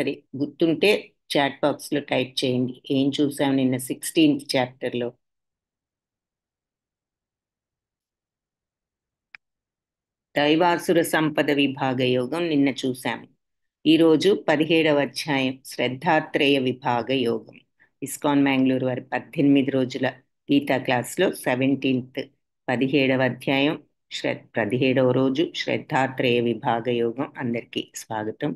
సరే గుర్తుంటే chat box లో టైప్ చేయండి. ఏం చూసాం నిన్న 16th చాప్టర్లో? దైవాసుర సంపద విభాగ యోగం నిన్న చూశాము. ఈరోజు 17వ అధ్యాయం శ్రద్ధాత్రేయ విభాగ యోగం. ఇస్కాన్ మ్యాంగ్లూరు వారి 18 రోజుల గీతా క్లాస్లో 17th 17వ అధ్యాయం 17వ రోజు శ్రద్ధాత్రేయ విభాగ యోగం. అందరికీ స్వాగతం.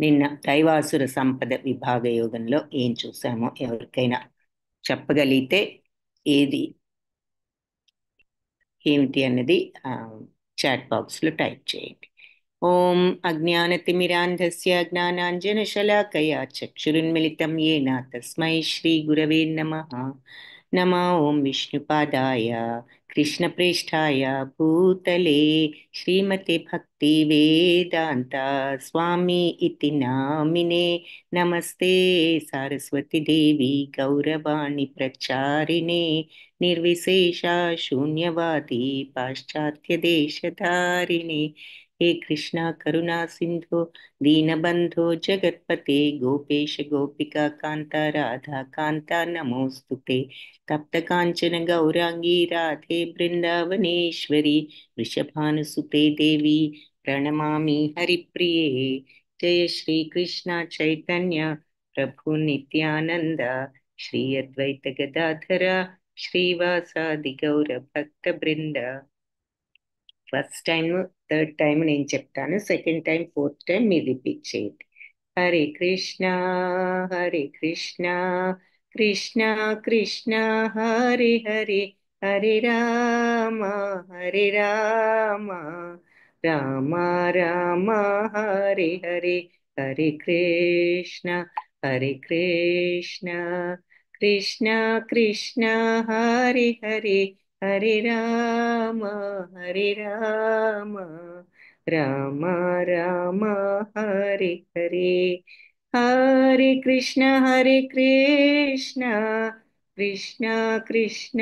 నిన్న దైవాసుర సంపద విభాగ యోగంలో ఏం చూసామో ఎవరికైనా చెప్పగలిగితే ఏది ఏమిటి అన్నది చాట్ బాక్స్లో టైప్ చేయండి. ఓం అజ్ఞానతిమిరాంధస్య జ్ఞానాంజనశలాకయా చక్షురున్మిళితం येन తస్మై శ్రీగురవే నమః. నమో ఓం విష్ణుపాదాయ కృష్ణప్రేష్ఠాయ భూతలే శ్రీమతే భక్తి వేదాంత స్వామి ఇతి నామినే. నమస్తే సరస్వతి దేవి గౌరవాణి ప్రచారిణే నిర్విశేష శూన్యవాది పాశ్చాత్య దేశధారిణి. हे कृष्णा करुणा सिंधु दीनबंधो जगत्पते गोपेश गोपिका कांता राधा कांता नमोस्तुते. तप्त कांचन गौरांगी राधे वृंदावनेश्वरी वृषभानुसुते देवी प्रणमामि हरिप्रिये. जय श्री कृष्ण चैतन्य प्रभु नित्यानंद श्री अद्वैत गदाधर శ్రీవాసాది గౌర భక్త బృంద. ఫస్ట్ టైం థర్డ్ టైం నేను చెప్తాను, సెకండ్ టైం ఫోర్త్ టైం మీరు రిపీట్ చేయండి. హరే కృష్ణ హరే కృష్ణ కృష్ణ కృష్ణ హరే హరే హరే రామ హరే రామ రామ రామ హరే హరే హరే కృష్ణ హరే కృష్ణ కృష్ణ కృష్ణ హరే హరే హరే రామ హరే రామ రామ రామ హరే హరే. హరే కృష్ణ కృష్ణ కృష్ణ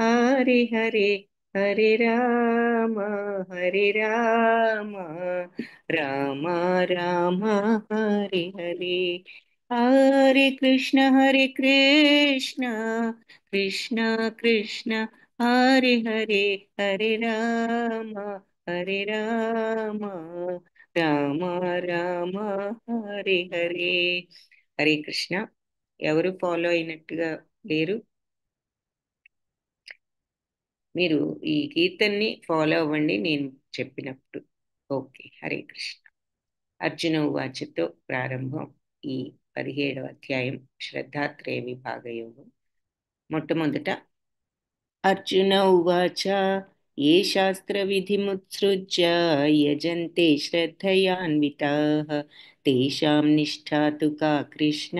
హరే హరే హరే రామ రామ రామ హరే హరే. హరే కృష్ణ కృష్ణ కృష్ణ హరే హరే హరే రామ రామ రామ రామ హరే హరే. హరే కృష్ణ. ఎవరు ఫాలో అయినట్టుగా లేరు? మీరు ఈ కీర్తన్ని ఫాలో అవ్వండి నేను చెప్పినప్పుడు. ఓకే. హరే కృష్ణ. అర్జున ఉవాచతో ప్రారంభం ఈ 17వ అధ్యాయం శ్రద్ధాత్రేయ విభాగ యోగం. మొట్టమొదట అర్జున ఉవాచ ఏ శాస్త్ర విధిముత్సృజ్య యజంతే శ్రద్ధయాన్వితాః తేషాం నిష్ఠా తు కా కృష్ణ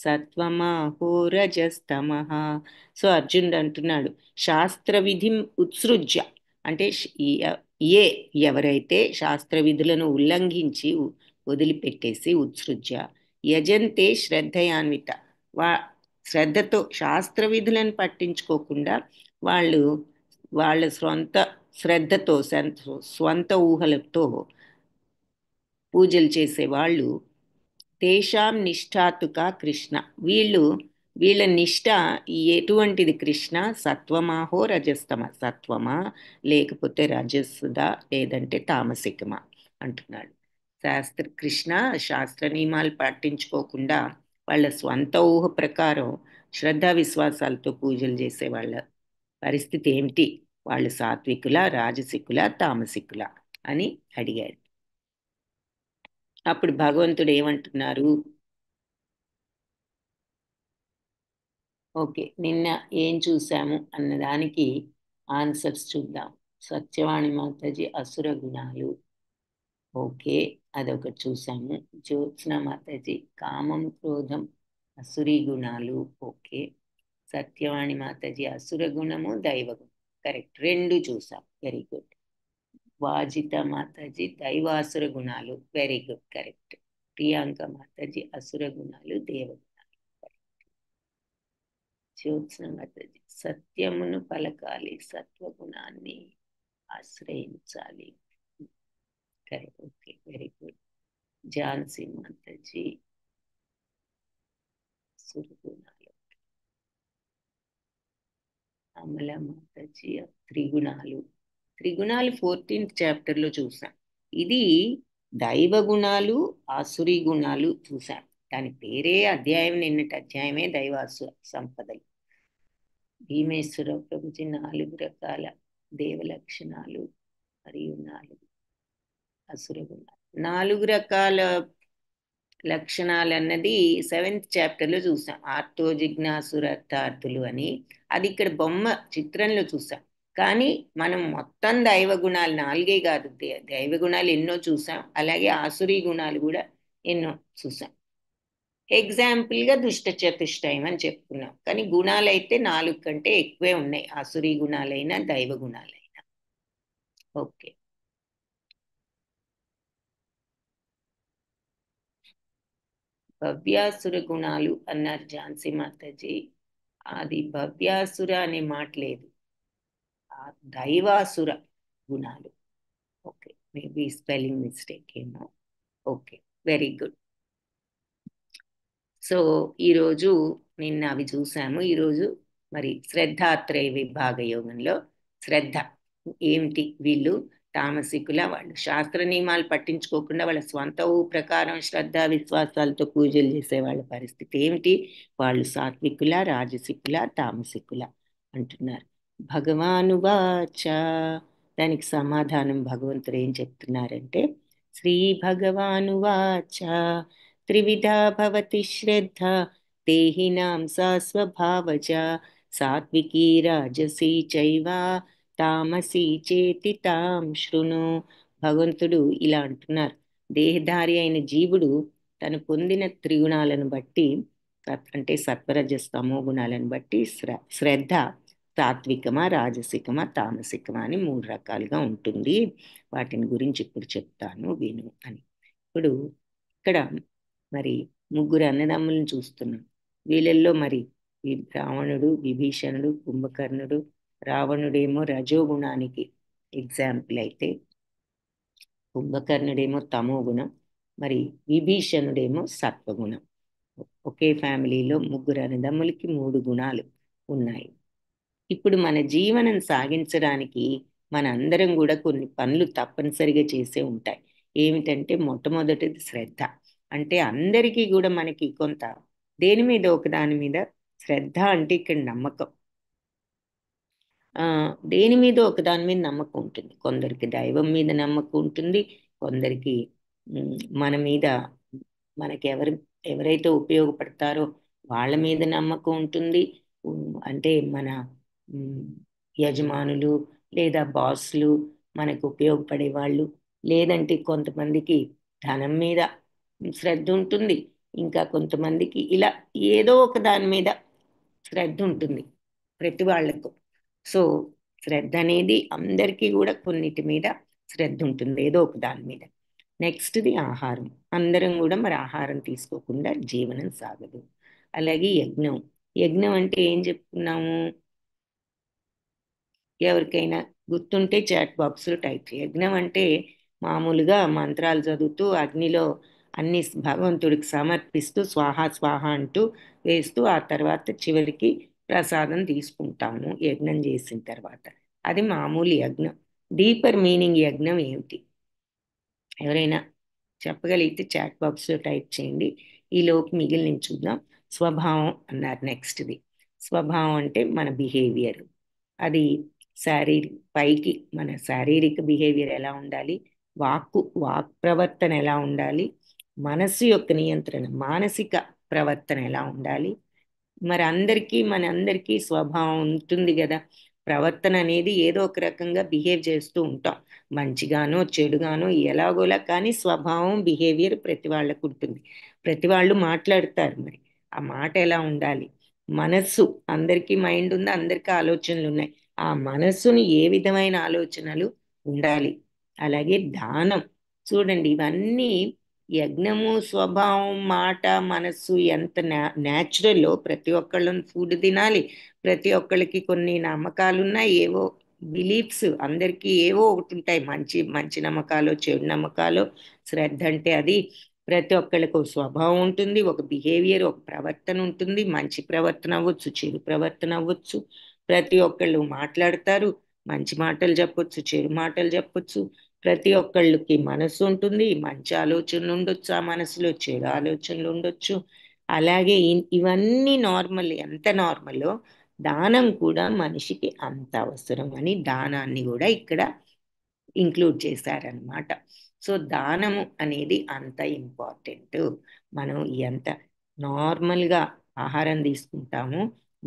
సత్వమాహో రజస్తమః. సో అర్జునుడు అంటున్నాడు, శాస్త్ర విధి ఉత్సృజ్య అంటే ఎవరైతే శాస్త్ర విధులను ఉల్లంఘించి వదిలిపెట్టేసి ఉత్సృజ్య యజంతే శ్రద్ధయాన్విత శ్రద్ధతో శాస్త్ర విధులను పట్టించుకోకుండా వాళ్ళు వాళ్ళ స్వంత శ్రద్ధతో స్వంత ఊహలతో పూజలు చేసేవాళ్ళు తేషాం నిష్ఠాతుక కృష్ణ వీళ్ళ నిష్ఠ ఎటువంటిది? కృష్ణ సత్వమాహో రజస్తమ, సత్వమా లేకపోతే రజస్సుదా లేదంటే తామసికమా అంటున్నాడు. కృష్ణ శాస్త్ర నియమాలు పాటించుకోకుండా వాళ్ళ స్వంత ఊహ ప్రకారం శ్రద్ధా విశ్వాసాలతో పూజలు చేసే వాళ్ళ పరిస్థితి ఏమిటి? వాళ్ళు సాత్వికుల, రాజసికుల, తామసికుల అని అడిగాడు. అప్పుడు భగవంతుడు ఏమంటున్నారు? ఓకే, నిన్న ఏం చూసాము అన్నదానికి ఆన్సర్స్ చూద్దాం. సత్యవాణి మాతాజీ అసుర గుణాలు, ఓకే అదొకటి చూసాము. జ్యోత్స్న మాతాజీ కామం క్రోధం అసురీ గుణాలు, ఓకే. సత్యవాణి మాతాజీ అసుర గుణము దైవగుణం, కరెక్ట్, రెండు చూసాం, వెరీ గుడ్. వాజిత మాతాజీ దైవాసుర గుణాలు, very good, correct. Priyanka Mataji అసుర గుణాలు దేవగుణాలు. జ్యోత్స్న మాతాజీ సత్యమును పలకాలి, సత్వగుణాన్ని ఆశ్రయించాలి, correct, okay, very good. Jhansi Mataji అసుర గుణాలు. అమల మాతాజీ త్రిగుణాలు. త్రిగుణాలు 14th చాప్టర్లో చూసాం. ఇది దైవ గుణాలు, ఆసురీ గుణాలు చూసాం. దాని పేరే అధ్యాయం, నిన్నటి అధ్యాయమే దైవాసు సంపదలు. భీమేశ్వర ప్రభుజీ 4 రకాల దేవ లక్షణాలు మరియు 4 అసుర గుణాలు. 4 రకాల లక్షణాలు అన్నది 7th చాప్టర్లో చూసాం. ఆర్తో జిజ్ఞాసురర్థార్థులు అని. అది ఇక్కడ బొమ్మ చిత్రంలో చూసాం. కానీ మనం మొత్తం దైవ గుణాలు 4 కాదు, దైవ గుణాలు ఎన్నో చూసాం. అలాగే ఆసురీ గుణాలు కూడా ఎన్నో చూసాం. ఎగ్జాంపుల్గా దుష్ట చతుష్టయం అని చెప్పుకున్నాం. కానీ గుణాలు అయితే 4 కంటే ఎక్కువే ఉన్నాయి, ఆసురీ గుణాలైనా దైవ గుణాలైనా. ఓకే. భవ్యాసుర గుణాలు అన్నారు ఝాన్సీ మాతాజీ. అది భవ్యాసుర అనే మాట లేదు, దైవాసుర గుణాలు. ఓకే, మేబీ స్పెల్లింగ్ మిస్టేక్ ఏమో. Okay, very good. సో ఈరోజు నిన్న అవి చూసాము. ఈరోజు మరి శ్రద్ధాత్రేయ విభాగ యోగంలో శ్రద్ధ ఏమిటి, వీళ్ళు తామసికుల, వాళ్ళు శాస్త్ర నియమాలు పట్టించుకోకుండా వాళ్ళ స్వంత ఊహ ప్రకారం శ్రద్ధ విశ్వాసాలతో పూజలు చేసే వాళ్ళ పరిస్థితి ఏమిటి, వాళ్ళు సాత్వికుల, రాజసికుల, తామసికుల అంటున్నారు. భగవానువాచ, దానికి సమాధానం భగవంతుడు ఏం చెప్తున్నారంటే, శ్రీ భగవానువాచ త్రివిధా భవతి శ్రద్ధ దేహినాం సా స్వభావజ సాత్వికీ రాజసీ చైవ తామసీ చేతి తాం శృణు. భగవంతుడు ఇలా అంటున్నారు, దేహధారి అయిన జీవుడు తను పొందిన త్రిగుణాలను బట్టి, అంటే సత్వరజస్తమో గుణాలను బట్టి శ్రద్ధ సాత్వికమా, రాజసికమా, తామసికమా అని 3 రకాలుగా ఉంటుంది. వాటిని గురించి ఇప్పుడు చెప్తాను విను అని. ఇప్పుడు ఇక్కడ మరి 3 అన్నదమ్ములను చూస్తున్నాం. వీళ్ళల్లో మరి రావణుడు, విభీషణుడు, కుంభకర్ణుడు. రావణుడేమో రజోగుణానికి ఎగ్జాంపుల్ అయితే, కుంభకర్ణుడేమో తమో గుణం, మరి విభీషణుడేమో సత్వగుణం. ఒకే ఫ్యామిలీలో 3 అన్నదమ్ములకి 3 గుణాలు ఉన్నాయి. ఇప్పుడు మన జీవనం సాగించడానికి మన అందరం కూడా కొన్ని పనులు తప్పనిసరిగా చేసే ఉంటాయి. ఏమిటంటే మొట్టమొదటిది శ్రద్ధ. అంటే అందరికీ కూడా మనకి కొంత దేని మీద ఒకదాని మీద శ్రద్ధ అంటే ఇక్కడ నమ్మకం, దేని మీద ఒకదాని మీద నమ్మకం ఉంటుంది. కొందరికి దైవం మీద నమ్మకం ఉంటుంది, కొందరికి మన మీద, మనకి ఎవరైతే ఉపయోగపడతారో వాళ్ళ మీద నమ్మకం ఉంటుంది. అంటే మన యజమానులు లేదా బాస్లు, మనకు ఉపయోగపడే వాళ్ళు. లేదంటే కొంతమందికి ధనం మీద శ్రద్ధ ఉంటుంది, ఇంకా కొంతమందికి ఇలా ఏదో ఒక దాని మీద శ్రద్ధ ఉంటుంది ప్రతి వాళ్ళకు. సో శ్రద్ధ అనేది అందరికీ కూడా కొన్నిటి మీద శ్రద్ధ ఉంటుంది, ఏదో ఒక దాని మీద. నెక్స్ట్ది ఆహారం. అందరం కూడా మరి ఆహారం తీసుకోకుండా జీవనం సాగదు. అలాగే యజ్ఞం. యజ్ఞం అంటే ఏం చెప్పుకున్నాము, ఎవరికైనా గుర్తుంటే చాట్ బాక్స్లో టైప్ చేయి. యజ్ఞం అంటే మామూలుగా మంత్రాలు చదువుతూ అగ్నిలో అన్ని భగవంతుడికి సమర్పిస్తూ స్వాహ స్వాహ అంటూ వేస్తూ ఆ తర్వాత చివరికి ప్రసాదం తీసుకుంటాము యజ్ఞం చేసిన తర్వాత. అది మామూలు యజ్ఞం. డీపర్ మీనింగ్ యజ్ఞం ఏమిటి, ఎవరైనా చెప్పగలిగితే చాట్ బాక్స్లో టైప్ చేయండి. ఈలోపు మిగిలిన చూద్దాం. స్వభావం అన్నారు నెక్స్ట్ది. స్వభావం అంటే మన బిహేవియర్. అది పైకి మన శారీరక బిహేవియర్ ఎలా ఉండాలి, వాక్ ప్రవర్తన ఎలా ఉండాలి, మనస్సు యొక్క నియంత్రణ, మానసిక ప్రవర్తన ఎలా ఉండాలి. మరి మనందరికీ స్వభావం ఉంటుంది కదా. ప్రవర్తన అనేది ఏదో ఒక రకంగా బిహేవ్ చేస్తూ ఉంటాం, మంచిగానో చెడుగానో ఎలాగోలా, కానీ స్వభావం బిహేవియర్ ప్రతి వాళ్ళకు ఉంటుంది. ప్రతి వాళ్ళు మాట్లాడతారు, మరి ఆ మాట ఎలా ఉండాలి. మనస్సు, అందరికీ మైండ్ ఉంది, అందరికీ ఆలోచనలు ఉన్నాయి. ఆ మనస్సుని ఏ విధమైన ఆలోచనలు ఉండాలి. అలాగే దానం. చూడండి, ఇవన్నీ యజ్ఞము, స్వభావం, మాట, మనస్సు ఎంత న్యాచురల్లో. ప్రతి ఒక్కళ్ళు ఫుడ్ తినాలి, ప్రతి ఒక్కళ్ళకి కొన్ని నమ్మకాలు ఉన్నాయి, ఏవో బిలీఫ్స్ అందరికీ ఏవో ఒకటి ఉంటాయి, మంచి మంచి నమ్మకాలు, చెడు నమ్మకాలు. శ్రద్ధ అంటే అది. ప్రతి ఒక్కళ్ళకి ఒక స్వభావం ఉంటుంది, ఒక బిహేవియర్, ఒక ప్రవర్తన ఉంటుంది. మంచి ప్రవర్తన అవ్వచ్చు, చెడు ప్రవర్తన అవ్వచ్చు. ప్రతి ఒక్కళ్ళు మాట్లాడతారు, మంచి మాటలు చెప్పొచ్చు, చెడు మాటలు చెప్పొచ్చు. ప్రతి ఒక్కళ్ళకి మనసు ఉంటుంది, మంచి ఆలోచనలు ఉండొచ్చు, ఆ మనసులో చెడు ఆలోచనలు ఉండొచ్చు. అలాగే ఇవన్నీ నార్మల్, ఎంత నార్మల్లో దానం కూడా మనిషికి అంత అవసరం అని దానాన్ని కూడా ఇక్కడ ఇంక్లూడ్ చేశారనమాట. సో దానము అనేది అంత ఇంపార్టెంట్. మనం ఎంత నార్మల్గా ఆహారం తీసుకుంటామో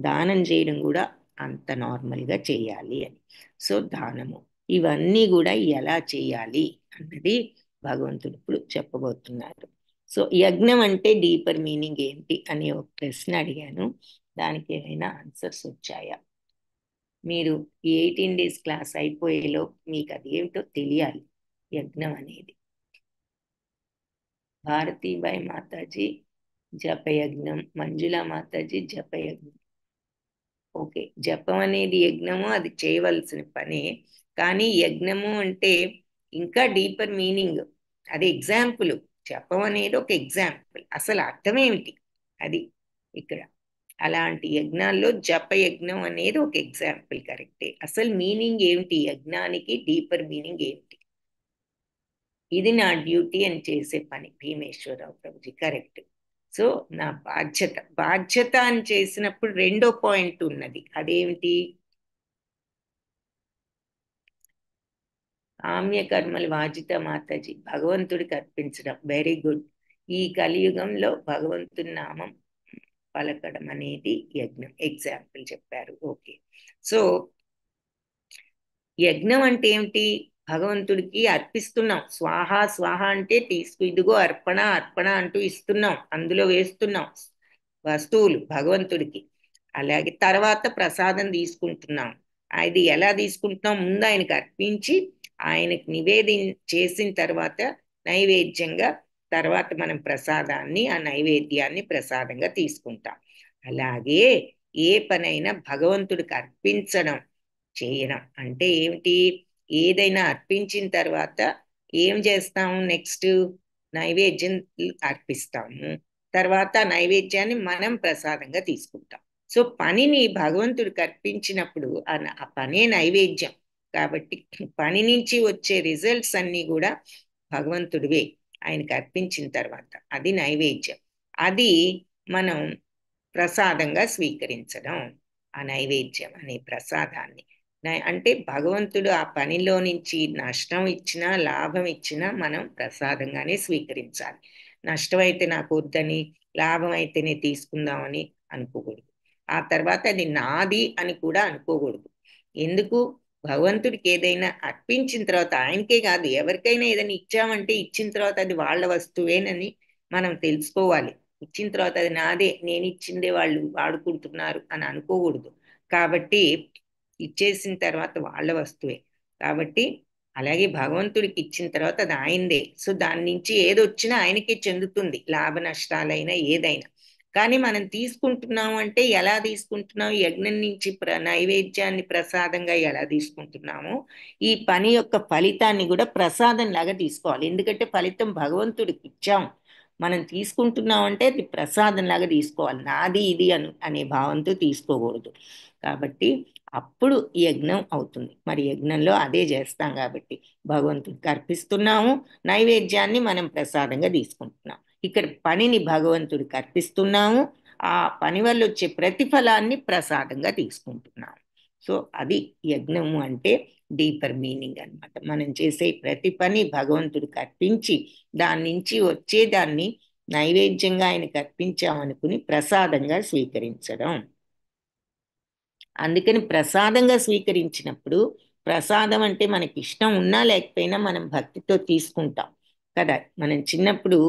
దానం చేయడం కూడా అంత నార్మల్గా చేయాలి అని. సో దానము ఇవన్నీ కూడా ఎలా చేయాలి అన్నది భగవంతుడు ఇప్పుడు చెప్పబోతున్నారు. సో యజ్ఞం అంటే డీపర్ మీనింగ్ ఏంటి అని ఒక ప్రశ్న అడిగాను. దానికి ఏమైనా ఆన్సర్స్ వచ్చాయా? మీరు ఈ 18 డేస్ క్లాస్ అయిపోయేలో మీకు అది ఏమిటో తెలియాలి యజ్ఞం అనేది. భారతీబాయి మాతాజీ జపయజ్ఞం, మంజులా మాతాజీ జపయజ్ఞం. ఓకే, జపం అనేది యజ్ఞము, అది చేయవలసిన పని. కానీ యజ్ఞము అంటే ఇంకా డీపర్ మీనింగ్. అది ఎగ్జాంపుల్. జపం అనేది ఒక ఎగ్జాంపుల్, అసలు అర్థం ఏమిటి అది ఇక్కడ. అలాంటి యజ్ఞాల్లో జప యజ్ఞం అనేది ఒక ఎగ్జాంపుల్. కరెక్టే. అసలు మీనింగ్ ఏమిటి యజ్ఞానికి, డీపర్ మీనింగ్ ఏమిటి? ఇది నా డ్యూటీ అని చేసే పని. భీమేశ్వరరావు ప్రభుజీ కరెక్ట్. సో నా బాధ్యత, బాధ్యత అని చేసినప్పుడు రెండో పాయింట్ ఉన్నది, అదేమిటి? కామ్య కర్మలు వాజిత మాతాజీ భగవంతుడికి అర్పించడం. Very good. ఈ కలియుగంలో భగవంతుని నామం పలకడం అనేది యజ్ఞం. ఎగ్జాంపుల్ చెప్పారు. ఓకే. సో యజ్ఞం అంటే ఏమిటి? భగవంతుడికి అర్పిస్తున్నాం. స్వాహ స్వాహ అంటే తీసుకు, ఇదిగో అర్పణ అర్పణ అంటూ ఇస్తున్నాం, అందులో వేస్తున్నాం వస్తువులు భగవంతుడికి. అలాగే తర్వాత ప్రసాదం తీసుకుంటున్నాం. అది ఎలా తీసుకుంటున్నాం? ముందు ఆయనకి అర్పించి ఆయనకి చేసిన తర్వాత నైవేద్యంగా, తర్వాత మనం ప్రసాదాన్ని, ఆ నైవేద్యాన్ని ప్రసాదంగా తీసుకుంటాం. అలాగే ఏ పనైనా భగవంతుడికి అర్పించడం, చేయడం అంటే ఏమిటి? ఏదైనా అర్పించిన తర్వాత ఏం చేస్తాము? నెక్స్ట్ నైవేద్యం అర్పిస్తాము. తర్వాత నైవేద్యాన్ని మనం ప్రసాదంగా తీసుకుంటాం. సో పనిని భగవంతుడికి అర్పించినప్పుడు ఆ పనే నైవేద్యం. కాబట్టి పని నుంచి వచ్చే రిజల్ట్స్ అన్నీ కూడా భగవంతుడివే. ఆయనకి అర్పించిన తర్వాత అది నైవేద్యం. అది మనం ప్రసాదంగా స్వీకరించడం. ఆ నైవేద్యం అనే ప్రసాదాన్ని అంటే భగవంతుడు ఆ పనిలో నుంచి నష్టం ఇచ్చినా లాభం ఇచ్చినా మనం ప్రసాదంగానే స్వీకరించాలి. నష్టం అయితే నాకు వద్దని, లాభం అయితేనే తీసుకుందామని అనుకోకూడదు. ఆ తర్వాత అది నాది అని కూడా అనుకోకూడదు. ఎందుకు? భగవంతుడికి ఏదైనా అర్పించిన తర్వాత, ఆయనకే కాదు ఎవరికైనా ఏదైనా ఇచ్చామంటే ఇచ్చిన తర్వాత అది వాళ్ళ వస్తువేనని మనం తెలుసుకోవాలి. ఇచ్చిన తర్వాత అది నాదే, నేను ఇచ్చిందే వాళ్ళు వాడుకుంటున్నారు అని అనుకోకూడదు. కాబట్టి ఇచ్చేసిన తర్వాత వాళ్ళ వస్తువే. కాబట్టి అలాగే భగవంతుడికి ఇచ్చిన తర్వాత అది ఆయనదే. సో దాని నుంచి ఏదొచ్చినా ఆయనకే చెందుతుంది, లాభ నష్టాలైనా ఏదైనా. కానీ మనం తీసుకుంటున్నాం అంటే ఎలా తీసుకుంటున్నాం? యజ్ఞం నుంచి నైవేద్యాన్ని ప్రసాదంగా ఎలా తీసుకుంటున్నామో ఈ పని యొక్క ఫలితాన్ని కూడా ప్రసాదం లాగా తీసుకోవాలి. ఎందుకంటే ఫలితం భగవంతుడికి ఇచ్చాం, మనం తీసుకుంటున్నాం అంటే అది ప్రసాదం లాగా తీసుకోవాలి. నాది ఇది అనే భావంతో తీసుకోకూడదు. కాబట్టి అప్పుడు యజ్ఞం అవుతుంది. మరి యజ్ఞంలో అదే చేస్తాం కాబట్టి భగవంతుడికి అర్పిస్తున్నాము, నైవేద్యాన్ని మనం ప్రసాదంగా తీసుకుంటున్నాం. ఇక్కడ పనిని భగవంతుడికి అర్పిస్తున్నాము, ఆ పని వల్ల వచ్చే ప్రతిఫలాన్ని ప్రసాదంగా తీసుకుంటున్నాము. సో అది యజ్ఞము అంటే డీపర్ మీనింగ్ అనమాట. మనం చేసే ప్రతి పని భగవంతుడికి అర్పించి దాని నుంచి వచ్చేదాన్ని నైవేద్యంగా ఆయనకు అర్పించామనుకుని ప్రసాదంగా స్వీకరించడం. అందుకని ప్రసాదంగా స్వీకరించినప్పుడు, ప్రసాదం అంటే మనకి ఇష్టం ఉన్నా లేకపోయినా మనం భక్తితో తీసుకుంటాం కదా. మనం చిన్నప్పుడు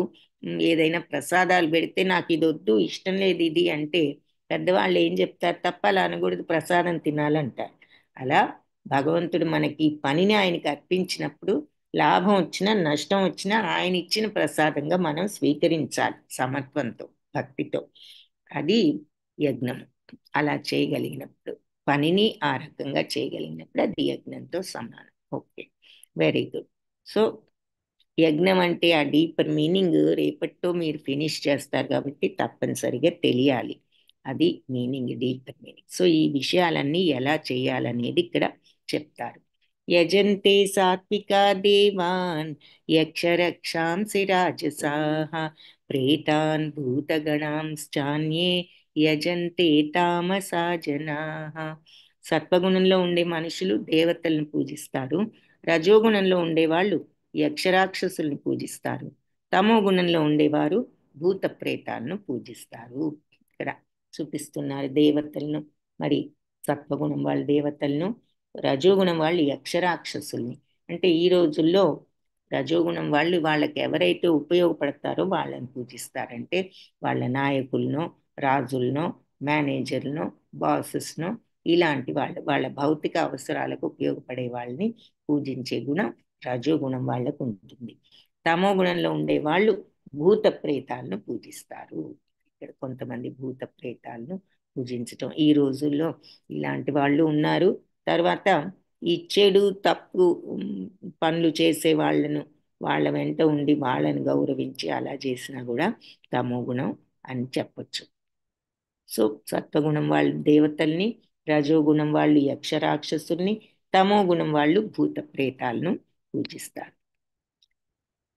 ఏదైనా ప్రసాదాలు పెడితే నాకు ఇది వద్దు, ఇష్టం లేదు ఇది అంటే పెద్దవాళ్ళు ఏం చెప్తారు? తప్ప అలా అనకూడదు, ప్రసాదం తినాలంటారు. అలా భగవంతుడు మనకి ఈ పనిని ఆయనకి అర్పించినప్పుడు లాభం వచ్చినా నష్టం వచ్చినా ఆయన ఇచ్చిన ప్రసాదంగా మనం స్వీకరించాలి సమత్వంతో, భక్తితో. అది యజ్ఞం. అలా చేయగలిగినప్పుడు, పనిని ఆ రకంగా చేయగలిగినప్పుడు అది యజ్ఞంతో సమానం. Okay, very good. సో యజ్ఞం అంటే ఆ డీపర్ మీనింగ్ రేపటితో మీరు ఫినిష్ చేస్తారు కాబట్టి తప్పనిసరిగా తెలియాలి. అది మీనింగ్, డీపర్ మీనింగ్. సో ఈ విషయాలన్నీ ఎలా చేయాలనేది ఇక్కడ చెప్తారు. యజంతే సాత్వికా దేవాన్ యక్షరక్షాంసి రాజసాః ప్రేతాన్ భూతగణాంశ్చాన్యే యజంతే తామసా జనాః. సత్వగుణంలో ఉండే మనుషులు దేవతలను పూజిస్తారు. రజోగుణంలో ఉండేవాళ్ళు యక్షరాక్షసుల్ని పూజిస్తారు. తమో గుణంలో ఉండేవారు భూత ప్రేతాలను పూజిస్తారు. ఇక్కడ చూపిస్తున్నారు దేవతలను. మరి సత్వగుణం వాళ్ళు దేవతలను, రజోగుణం వాళ్ళు యక్షరాక్షసుల్ని. అంటే ఈ రోజుల్లో రజోగుణం వాళ్ళు వాళ్ళకి ఎవరైతే ఉపయోగపడతారో వాళ్ళని పూజిస్తారంటే వాళ్ళ నాయకులను, రాజులను, మేనేజర్లను, బాసెస్ను, ఇలాంటి వాళ్ళు వాళ్ళ భౌతిక అవసరాలకు ఉపయోగపడే వాళ్ళని పూజించే గుణం రజోగుణం వాళ్ళకు ఉంటుంది. తమో గుణంలో ఉండే వాళ్ళు భూత ప్రేతాలను పూజిస్తారు. ఇక్కడ కొంతమంది భూత ప్రేతాలను పూజించటం ఈ రోజుల్లో ఇలాంటి వాళ్ళు ఉన్నారు. తర్వాత ఈ చెడు తప్పు పనులు చేసే వాళ్ళను వాళ్ళ వెంట ఉండి వాళ్ళని గౌరవించి అలా చేసినా కూడా తమో గుణం అని చెప్పొచ్చు. సో సత్వగుణం వాళ్ళు దేవతల్ని, రజోగుణం వాళ్ళు యక్షరాక్షసుల్ని, తమో గుణం వాళ్ళు భూత ప్రేతాలను పూజిస్తారు.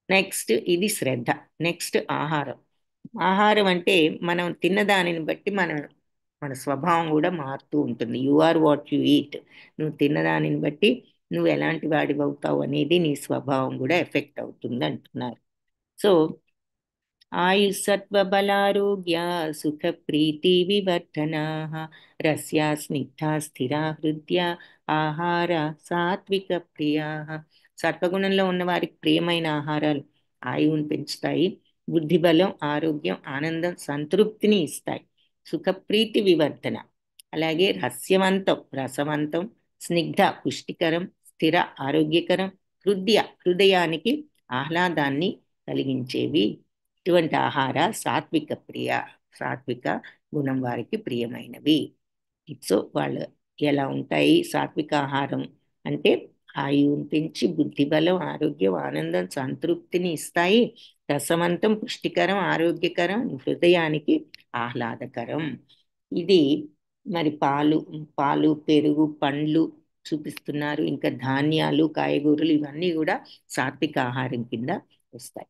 నెక్స్ట్ ఇది శ్రద్ధ. నెక్స్ట్ ఆహారం. ఆహారం అంటే మనం తిన్న దానిని బట్టి మన స్వభావం కూడా మారుతూ ఉంటుంది. You are what you eat. నువ్వు తిన్నదానిని బట్టి నువ్వు ఎలాంటి వాడివి అవుతావు అనేది నీ స్వభావం కూడా ఎఫెక్ట్ అవుతుంది అంటున్నారు. సో ఆయుస్సత్వబలారోగ్య సుఖ ప్రీతి వివర్ధనా రస్యా స్నిగ్ధా స్థిరా హృద్య ఆహార సాత్విక ప్రియా. సత్వగుణంలో ఉన్న వారికి ప్రియమైన ఆహారాలు ఆయువుని పెంచుతాయి, బుద్ధి బలం, ఆరోగ్యం, ఆనందం, సంతృప్తిని ఇస్తాయి. సుఖప్రీతి వివర్ధన, అలాగే రస్యవంతం రసవంతం, స్నిగ్ధ పుష్టికరం, స్థిర ఆరోగ్యకరం, హృదయానికి ఆహ్లాదాన్ని కలిగించేవి. ఇటువంటి ఆహార సాత్విక ప్రియ, సాత్విక గుణం వారికి ప్రియమైనవి. సో వాళ్ళు ఎలా ఉంటాయి సాత్విక ఆహారం అంటే ఆయువుని పెంచి బుద్ధి బలం, ఆరోగ్యం, ఆనందం, సంతృప్తిని ఇస్తాయి. రసవంతం, పుష్టికరం, ఆరోగ్యకరం, హృదయానికి ఆహ్లాదకరం. ఇది మరి పాలు, పెరుగు, పండ్లు చూపిస్తున్నారు. ఇంకా ధాన్యాలు, కాయగూరలు ఇవన్నీ కూడా సాత్విక ఆహారం కింద వస్తాయి.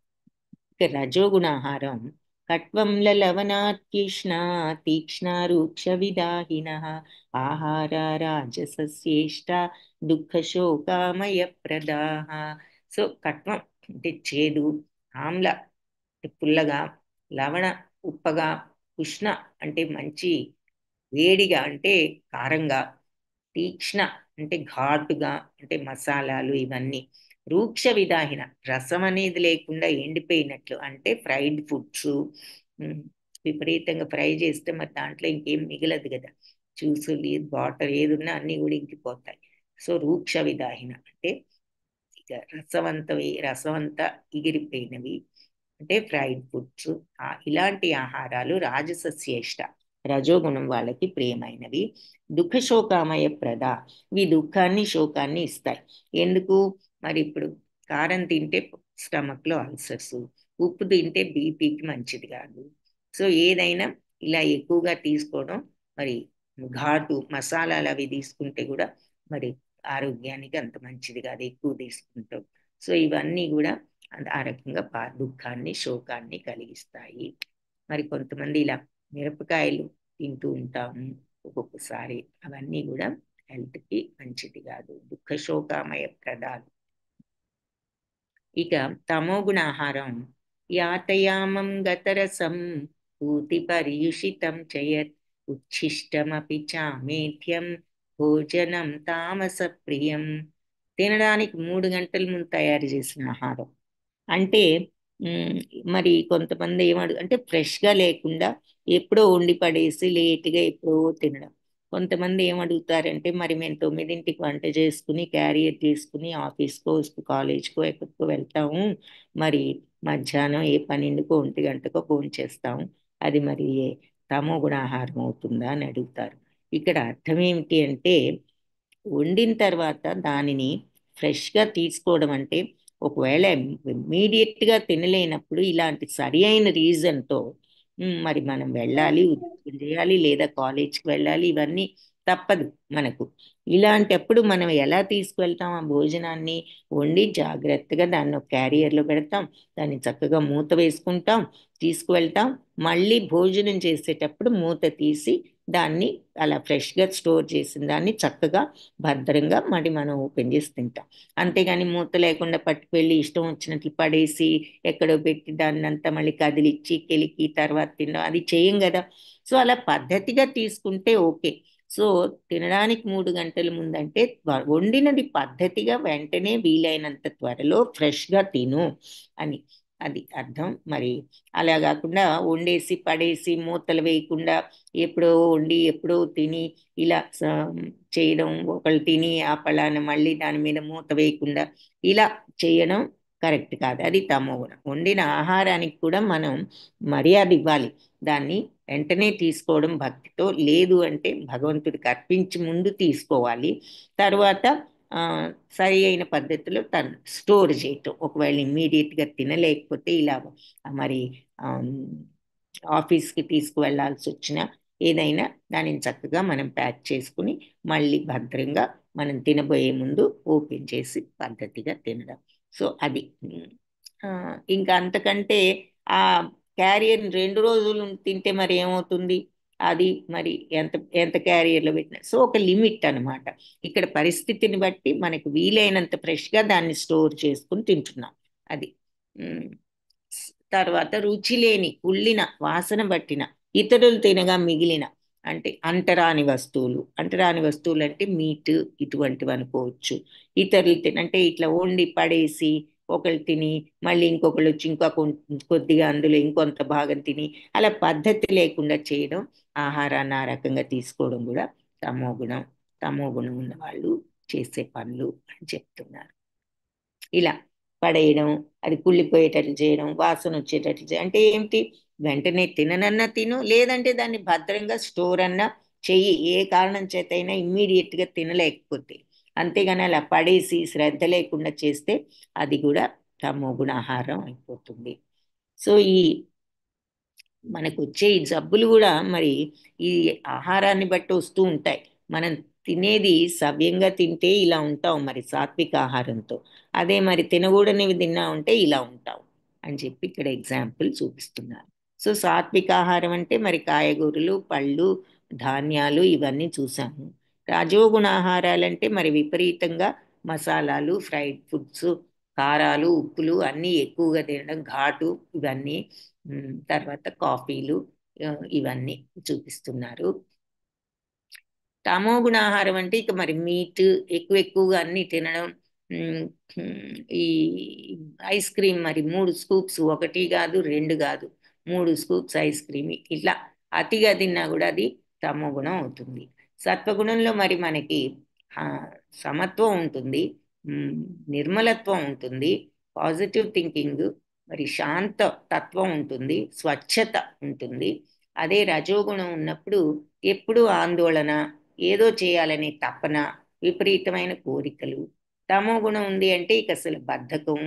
ఇక రజోగుణ ఆహారం కట్వం లవణాత్యుష్ణ తీక్ష్ణ రూక్ష విదాహిన ఆహార రాజసస్యేష్ట దుఃఖ శోకామయ ప్రదా. సో కట్వం అంటే చేదు, ఆమ్ల అంటే పుల్లగా, లవణ ఉప్పగా, ఉష్ణ అంటే మంచి వేడిగా అంటే కారంగా, తీక్ష్ణ అంటే ఘాటుగా అంటే మసాలాలు ఇవన్నీ, రూక్ష విదాహిన రసం అనేది లేకుండా ఎండిపోయినట్లు అంటే ఫ్రైడ్ ఫుడ్స్, విపరీతంగా ఫ్రై చేస్తే మరి దాంట్లో ఇంకేం మిగలదు కదా, జ్యూసు వాటర్ ఏది ఉన్నా అన్నీ కూడా ఇంకిపోతాయి. సో రూక్ష విదాహిన అంటే ఇక రసవంత ఎగిరిపోయినవి అంటే ఫ్రైడ్ ఫుడ్స్. ఇలాంటి ఆహారాలు రాజస శ్రేష్ట రజోగుణం వాళ్ళకి ప్రియమైనవి. దుఃఖ శోకామయ ప్రద, ఇవి దుఃఖాన్ని శోకాన్ని ఇస్తాయి. ఎందుకు మరి ఇప్పుడు కారం తింటే స్టమక్లో అల్సర్స్, ఉప్పు తింటే బీపీకి మంచిది కాదు. సో ఏదైనా ఇలా ఎక్కువగా తీసుకోవడం, మరి ఘాటు మసాలాలు అవి తీసుకుంటే కూడా మరి ఆరోగ్యానికి అంత మంచిది కాదు ఎక్కువ తీసుకుంటాం. సో ఇవన్నీ కూడా ఆ రకంగా దుఃఖాన్ని శోకాన్ని కలిగిస్తాయి. మరి కొంతమంది ఇలా మిరపకాయలు తింటూ ఉంటాము ఒక్కొక్కసారి, అవన్నీ కూడా హెల్త్కి మంచిది కాదు, దుఃఖ శోకామయ ప్రదాలు. ఇక తమోగుణ ఆహారం యాతయామం గతరసం పూతి పర్యుషితం చయత్ ఉచ్ఛిష్టమపి చామేధ్యం భోజనం తామస ప్రియం. తినడానికి 3 గంటల ముందు తయారు చేసిన ఆహారం అంటే మ్, మరి కొంతమంది అంటే ఫ్రెష్గా లేకుండా ఎప్పుడో వండి పడేసి లేట్గా ఎప్పుడో తినడం. కొంతమంది ఏమడుగుతారంటే మరి మేము 9ంటికి వంట చేసుకుని క్యారియర్ తీసుకుని ఆఫీస్కో కాలేజ్కో ఎక్కడికో వెళ్తాము, మరి మధ్యాహ్నం 12కో 1 గంటకో ఫోన్ చేస్తాము, అది మరి తమో గుణ ఆహారం అవుతుందా అని అడుగుతారు. ఇక్కడ అర్థం ఏమిటి అంటే వండిన తర్వాత దానిని ఫ్రెష్గా తీసుకోవడం అంటే ఒకవేళ ఇమ్మీడియట్గా తినలేనప్పుడు ఇలాంటి సరి అయిన రీజన్తో మరి మనం వెళ్ళాలి, ఉద్యోగం చేయాలి, లేదా కాలేజ్కి వెళ్ళాలి, ఇవన్నీ తప్పదు మనకు. ఇలాంటప్పుడు మనం ఎలా తీసుకువెళ్తాం ఆ భోజనాన్ని? వండి జాగ్రత్తగా దాన్ని ఒక క్యారియర్లో పెడతాం, దాన్ని చక్కగా మూత వేసుకుంటాం, తీసుకువెళ్తాం. మళ్ళీ భోజనం చేసేటప్పుడు మూత తీసి దాన్ని అలా ఫ్రెష్గా స్టోర్ చేసిన దాన్ని చక్కగా భద్రంగా మరి మనం ఓపెన్ చేసి తింటాం. అంతేగాని మూత లేకుండా పట్టుకువెళ్ళి ఇష్టం వచ్చినట్లు పడేసి ఎక్కడో పెట్టి దాన్ని అంతా మళ్ళీ కదిలిచ్చి కెలికి తర్వాత తినడం అది చేయం కదా. సో అలా పద్ధతిగా తీసుకుంటే ఓకే. సో తినడానికి 3 గంటల ముందంటే వండినది పద్ధతిగా వెంటనే వీలైనంత త్వరలో ఫ్రెష్గా తిను అని, అది అర్థం. మరి అలా కాకుండా వండేసి పడేసి మూతలు వేయకుండా ఎప్పుడో వండి ఎప్పుడో తిని ఇలా చేయడం, ఒకళ్ళు తిని ఆ పళ్ళాన మళ్ళీ దాని మీద మూత వేయకుండా ఇలా చేయడం కరెక్ట్ కాదు. అది తమో గుణం. వండిన ఆహారానికి కూడా మనం మర్యాద ఇవ్వాలి. దాన్ని వెంటనే తీసుకోవడం భక్తితో, లేదు అంటే భగవంతుడికి అర్పించి ముందు తీసుకోవాలి. తర్వాత ఆ, సరి అయిన పద్ధతిలో తను స్టోర్ చేయటం. ఒకవేళ ఇమ్మీడియట్గా తినలేకపోతే ఇలా మరి ఆఫీస్కి తీసుకువెళ్ళాల్సి వచ్చినా ఏదైనా దానిని చక్కగా మనం ప్యాక్ చేసుకుని మళ్ళీ భద్రంగా మనం తినబోయే ముందు ఓపెన్ చేసి పద్ధతిగా తినడం. సో అది ఆ, ఇంకా అంతకంటే ఆ క్యారియర్ 2 రోజులు తింటే మరి ఏమవుతుంది? అది మరి ఎంత ఎంత క్యారియర్లో పెట్టినా సో ఒక లిమిట్ అన్నమాట. ఇక్కడ పరిస్థితిని బట్టి మనకు వీలైనంత ఫ్రెష్గా దాన్ని స్టోర్ చేసుకుని తింటున్నాం. అది ఉమ్, తర్వాత రుచి లేని, కుళ్ళిన, వాసన పట్టిన, ఇతరులు తినగా మిగిలిన, అంటే అంటరాని వస్తువులు. అంటరాని వస్తువులు అంటే మీట్ ఇటువంటివి అనుకోవచ్చు. ఇతరులు అంటే ఇట్లా వండి పడేసి ఒకళ్ళు తిని మళ్ళీ ఇంకొకళ్ళు వచ్చి ఇంకా కొద్దిగా అందులో ఇంకొంత భాగం తిని అలా పద్ధతి లేకుండా చేయడం, ఆహారాన్ని ఆ రకంగా తీసుకోవడం కూడా తమో గుణం. తమో గుణం ఉన్న వాళ్ళు చేసే పనులు అని చెప్తున్నారు. ఇలా పడేయడం, అది కుళ్ళిపోయేటట్లు చేయడం, వాసన వచ్చేటట్లు చేయడం అంటే ఏంటి? వెంటనే తిననన్నా తిను, లేదంటే దాన్ని భద్రంగా స్టోర్ అన్నా చెయ్యి, ఏ కారణం చేతైనా ఇమ్మీడియట్గా తినలేకపోతే. అంతేగాని అలా పడేసి శ్రద్ధ లేకుండా చేస్తే అది కూడా తమో గుణాహారం అయిపోతుంది. సో ఈ మనకు వచ్చే ఈ జబ్బులు కూడా మరి ఈ ఆహారాన్ని బట్టి వస్తూ ఉంటాయి. మనం తినేది సవ్యంగా తింటే ఇలా ఉంటాం మరి సాత్విక ఆహారంతో. అదే మరి తినకూడనివి తిన్నా ఉంటే ఇలా ఉంటాం అని చెప్పి ఇక్కడ ఎగ్జాంపుల్ చూపిస్తున్నారు. సో సాత్విక ఆహారం అంటే మరి కాయగూరలు, పళ్ళు, ధాన్యాలు ఇవన్నీ చూసాము. రజోగుణ ఆహారాలంటే మరి విపరీతంగా మసాలాలు, ఫ్రైడ్ ఫుడ్స్, కారాలు, ఉప్పులు అన్నీ ఎక్కువగా తినడం, ఘాటు ఇవన్నీ. తర్వాత కాఫీలు, ఇవన్నీ చూపిస్తున్నారు. తమో గుణాహారం అంటే ఇక మరి మీట్ ఎక్కువగా అన్ని తినడం. ఉమ్, ఈ ఐస్ క్రీమ్ మరి 3 స్కూప్స్, ఒకటి కాదు రెండు కాదు, 3 స్కూప్స్ ఐస్ క్రీమ్ ఇట్లా అతిగా తిన్నా కూడా అది తమో గుణం అవుతుంది. సత్వగుణంలో మరి మనకి ఆ, సమత్వం ఉంటుంది, ఉమ్, నిర్మలత్వం ఉంటుంది, పాజిటివ్ థింకింగ్, మరి శాంత తత్వం ఉంటుంది, స్వచ్ఛత ఉంటుంది. అదే రజోగుణం ఉన్నప్పుడు ఎప్పుడూ ఆందోళన, ఏదో చేయాలనే తపన, విపరీతమైన కోరికలు. తమో గుణం ఉంది అంటే ఇక అసలు బద్ధకం,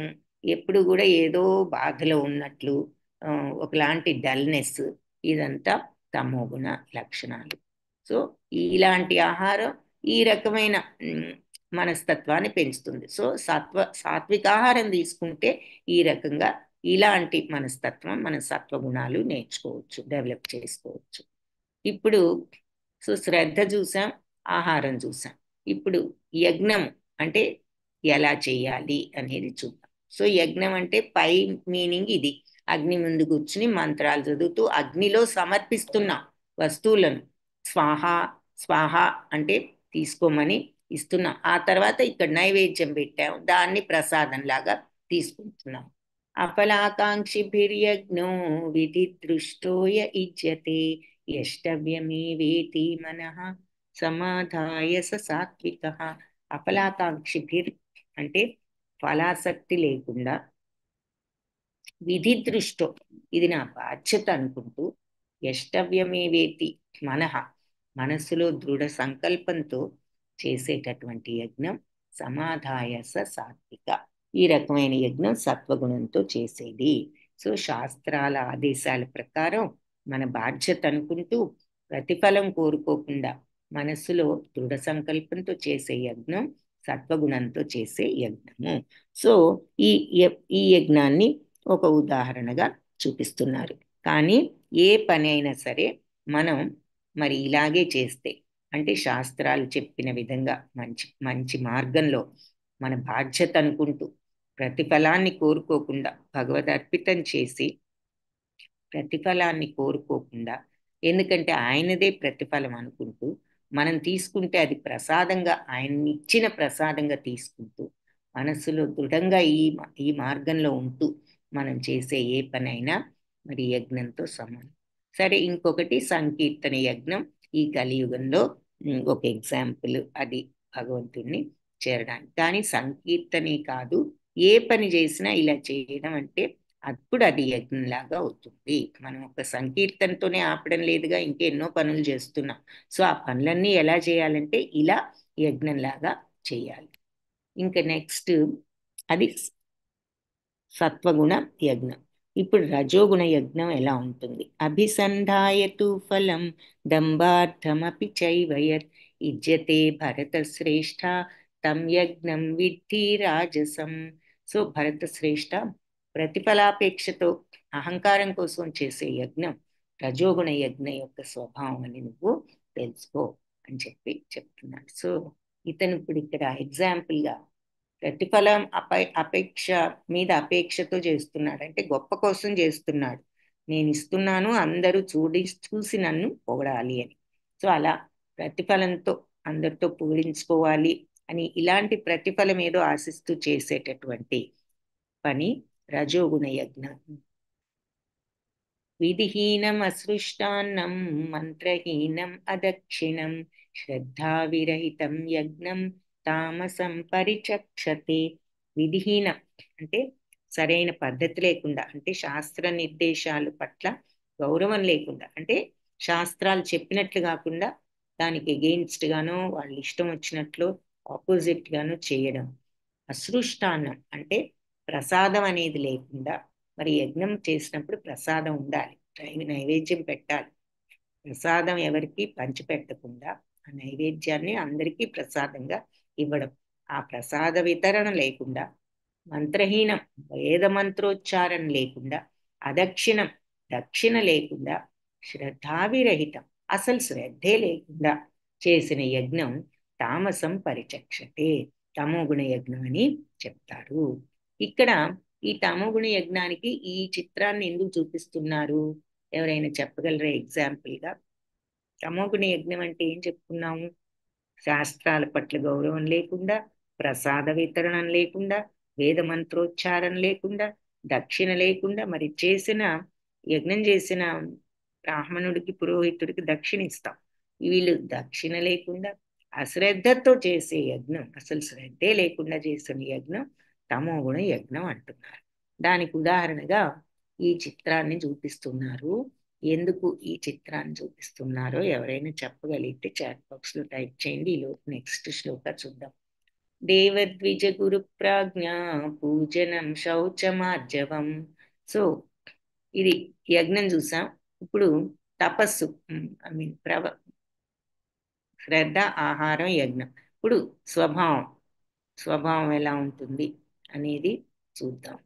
ఎప్పుడు కూడా ఏదో బాధలో ఉన్నట్లు, ఆ, ఒకలాంటి డల్నెస్, ఇదంతా తమో గుణ లక్షణాలు. సో ఇలాంటి ఆహారం ఈ రకమైన మనస్తత్వాన్ని పెంచుతుంది. సో సాత్విక ఆహారం తీసుకుంటే ఈ రకంగా ఇలాంటి మనస్తత్వం, మన సత్వగుణాలు నేర్చుకోవచ్చు, డెవలప్ చేసుకోవచ్చు. ఇప్పుడు సో శ్రద్ధ చూసాం, ఆహారం చూసాం. ఇప్పుడు యజ్ఞం అంటే ఎలా చేయాలి అనేది చూద్దాం. సో యజ్ఞం అంటే పై మీనింగ్ ఇది. అగ్ని ముందు కూర్చుని మంత్రాలు చదువుతూ అగ్నిలో సమర్పిస్తున్నాం వస్తువులను. స్వాహ స్వాహ అంటే తీసుకోమని ఇస్తున్నాం. ఆ తర్వాత ఇక్కడ నైవేద్యం పెట్టాం, దాన్ని ప్రసాదం లాగా తీసుకుంటున్నాం. అఫలాకాంక్షిభిర్యజ్ఞో విధి దృష్టోయ ఇజ్యతే యష్టవ్యమేవేతి మనః సమాధాయ స సాత్విక. అఫలాకాంక్షిభిర్ అంటే ఫలాసక్తి లేకుండా, విధి దృష్టో ఇది నా బాధ్యత అనుకుంటూ, యష్టవ్యమేవేతి మనః మనస్సులో దృఢ సంకల్పంతో చేసేటటువంటి యజ్ఞం సమాధాయ స సాత్విక. ఈ రకమైన యజ్ఞం సత్వగుణంతో చేసేది. సో శాస్త్రాల ఆదేశాల ప్రకారం మన బాధ్యత అనుకుంటూ ప్రతిఫలం కోరుకోకుండా మనస్సులో దృఢ సంకల్పంతో చేసే యజ్ఞం సత్వగుణంతో చేసే యజ్ఞము. సో ఈ ఈ యజ్ఞాన్ని ఒక ఉదాహరణగా చూపిస్తున్నారు. కానీ ఏ పని అయినా సరే మనం మరి ఇలాగే చేస్తే, అంటే శాస్త్రాలు చెప్పిన విధంగా మంచి మంచి మార్గంలో మన బాధ్యత అనుకుంటూ ప్రతిఫలాన్ని కోరుకోకుండా భగవద్ అర్పితం చేసి ప్రతిఫలాన్ని కోరుకోకుండా, ఎందుకంటే ఆయనదే ప్రతిఫలం అనుకుంటూ మనం తీసుకుంటే అది ప్రసాదంగా ఆయన ఇచ్చిన ప్రసాదంగా తీసుకుంటూ మనస్సులో దృఢంగా ఈ మార్గంలో ఉంటూ మనం చేసే ఏ పనైనా మరి యజ్ఞంతో సమానం. సరే, ఇంకొకటి సంకీర్తన యజ్ఞం ఈ కలియుగంలో ఒక ఎగ్జాంపుల్ అది భగవంతుణ్ణి చేరడానికి. కానీ సంకీర్తనే కాదు, ఏ పని చేసినా ఇలా చేయడం అంటే అప్పుడు అది యజ్ఞంలాగా అవుతుంది. మనం ఒక సంకీర్తనతోనే ఆపడం లేదుగా, ఇంకెన్నో పనులు చేస్తున్నాం. సో ఆ పనులన్నీ ఎలా చేయాలంటే ఇలా యజ్ఞంలాగా చేయాలి. ఇంకా నెక్స్ట్ అది సత్వగుణ యజ్ఞం. ఇప్పుడు రజోగుణ యజ్ఞం ఎలా ఉంటుంది? అభిసంధాయతు ఫలం దంబార్థమపి చైవయత్ ఇజ్యతే భరత శ్రేష్ఠ తం యజ్ఞం విద్ధి రాజసం. సో భరత శ్రేష్ఠ, ప్రతిఫలాపేక్షతో అహంకారం కోసం చేసే యజ్ఞం రజోగుణ యజ్ఞం యొక్క స్వభావం అని నువ్వు తెలుసుకో అని చెప్తున్నాడు. సో ఇతను ఇప్పుడు ఇక్కడ ఎగ్జాంపుల్గా ప్రతిఫలం అపేక్ష మీద అపేక్షతో చేస్తున్నాడు, అంటే గొప్ప కోసం చేస్తున్నాడు. నేను ఇస్తున్నాను, అందరూ చూసి నన్ను పొగడాలి అని. సో అలా ప్రతిఫలంతో అందరితో పూజించుకోవాలి అని ఇలాంటి ప్రతిఫలం ఏదో ఆశిస్తూ చేసేటటువంటి పని రజోగుణ యజ్ఞం. విధిహీనం అసృష్టాన్నం మంత్రహీనం అదక్షిణం శ్రద్ధావిరహితం యజ్ఞం తామసం పరిచక్షతే. విధిహీనం అంటే సరైన పద్ధతి లేకుండా, అంటే శాస్త్ర నిర్దేశాల పట్ల గౌరవం లేకుండా, అంటే శాస్త్రాలు చెప్పినట్లు కాకుండా దానికి ఎగెయిన్స్ట్ గానో వాళ్ళు ఇష్టం వచ్చినట్లు ఆపోజిట్ గానో చేయడం. అసృష్టాన్నం అంటే ప్రసాదం అనేది లేకుండా, మరి యజ్ఞం చేసినప్పుడు ప్రసాదం ఉండాలి, నైవేద్యం పెట్టాలి. ప్రసాదం ఎవరికి పంచిపెట్టకుండా ఆ నైవేద్యాన్ని అందరికీ ప్రసాదంగా ఇవ్వడం. ఆ ప్రసాద వితరణ లేకుండా, మంత్రహీనం వేద మంత్రోచ్చారణ లేకుండా, అదక్షిణం దక్షిణ లేకుండా, శ్రద్ధావిరహితం అసలు శ్రద్ధే లేకుండా చేసిన యజ్ఞం తామసం పరిచక్షతే, తమోగుణ యజ్ఞం అని చెప్తారు. ఇక్కడ ఈ తమోగుణ యజ్ఞానికి ఈ చిత్రాన్ని ఎందుకు చూపిస్తున్నారు? ఎవరైనా చెప్పగలరా ఎగ్జాంపుల్గా? తమోగుణ యజ్ఞం అంటే ఏం చెప్పుకున్నాము? శాస్త్రాల పట్ల గౌరవం లేకుండా, ప్రసాద వితరణం లేకుండా, వేద మంత్రోచ్చారణ లేకుండా, దక్షిణ లేకుండా, మరి యజ్ఞం చేసిన బ్రాహ్మణుడికి పురోహితుడికి దక్షిణ ఇస్తాం. వీళ్ళు దక్షిణ లేకుండా అశ్రద్ధతో చేసే యజ్ఞం, అసలు శ్రద్ధే లేకుండా చేసిన యజ్ఞం తమోగుణ యజ్ఞం అంటున్నారు. దానికి ఉదాహరణగా ఈ చిత్రాన్ని చూపిస్తున్నారు. ఎందుకు ఈ చిత్రాన్ని చూపిస్తున్నారో ఎవరైనా చెప్పగలిగితే చాట్ బాక్స్ లో టైప్ చేయండి. ఈలోపు నెక్స్ట్ శ్లోక చూద్దాం. దేవద్విజ గురు ప్రాజ్ఞ పూజనం శౌచమార్జవం. సో ఇది యజ్ఞం చూసాం. ఇప్పుడు తపస్సు, ఐ మీన్ శ్రద్ధ, ఆహారం, యజ్ఞం. ఇప్పుడు స్వభావం ఎలా ఉంటుంది అనేది చూద్దాం.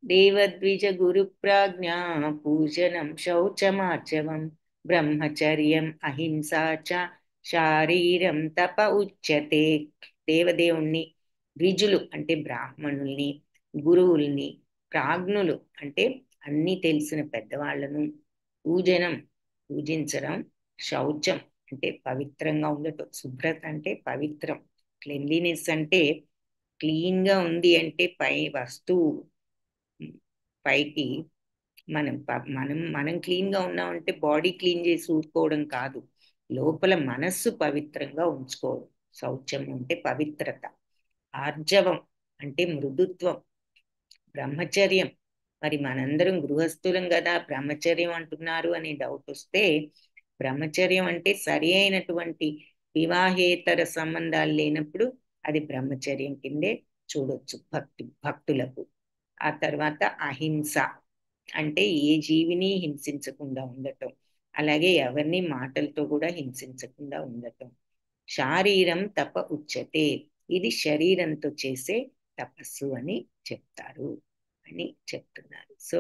దేవద్విజ గురు ప్రాజ్ఞా పూజనం శౌచమార్జవం బ్రహ్మచర్యం అహింసా చ శారీరం తప ఉచ్యతే. దేవదేవుణ్ణి, ద్విజులు అంటే బ్రాహ్మణుల్ని, గురువుల్ని, ప్రాజ్ఞులు అంటే అన్నీ తెలిసిన పెద్దవాళ్లను పూజించడం, శౌచం అంటే పవిత్రంగా ఉండటం, శుభ్రత అంటే పవిత్రం, క్లెన్లీనెస్ అంటే క్లీన్గా ఉంది అంటే వస్తువు పైకి మనం క్లీన్గా ఉన్నామంటే బాడీ క్లీన్ చేసి ఊరుకోవడం కాదు, లోపల మనస్సు పవిత్రంగా ఉంచుకోవడం. శౌచం అంటే పవిత్రత. ఆర్జవం అంటే మృదుత్వం. బ్రహ్మచర్యం, మరి మనందరం గృహస్థులం కదా, బ్రహ్మచర్యం అంటున్నారు అని డౌట్ వస్తే, బ్రహ్మచర్యం అంటే సరి అయినటువంటి వివాహేతర సంబంధాలు లేనప్పుడు అది బ్రహ్మచర్యం కిందే చూడొచ్చు భక్తులకు. ఆ తర్వాత అహింస అంటే ఏ జీవిని హింసించకుండా ఉండటం, అలాగే ఎవరిని మాటలతో కూడా హింసించకుండా ఉండటం. శారీరం తప ఉచ్యతే, ఇది శరీరంతో చేసే తపస్సు అని చెప్తారు అని చెప్తున్నారు. సో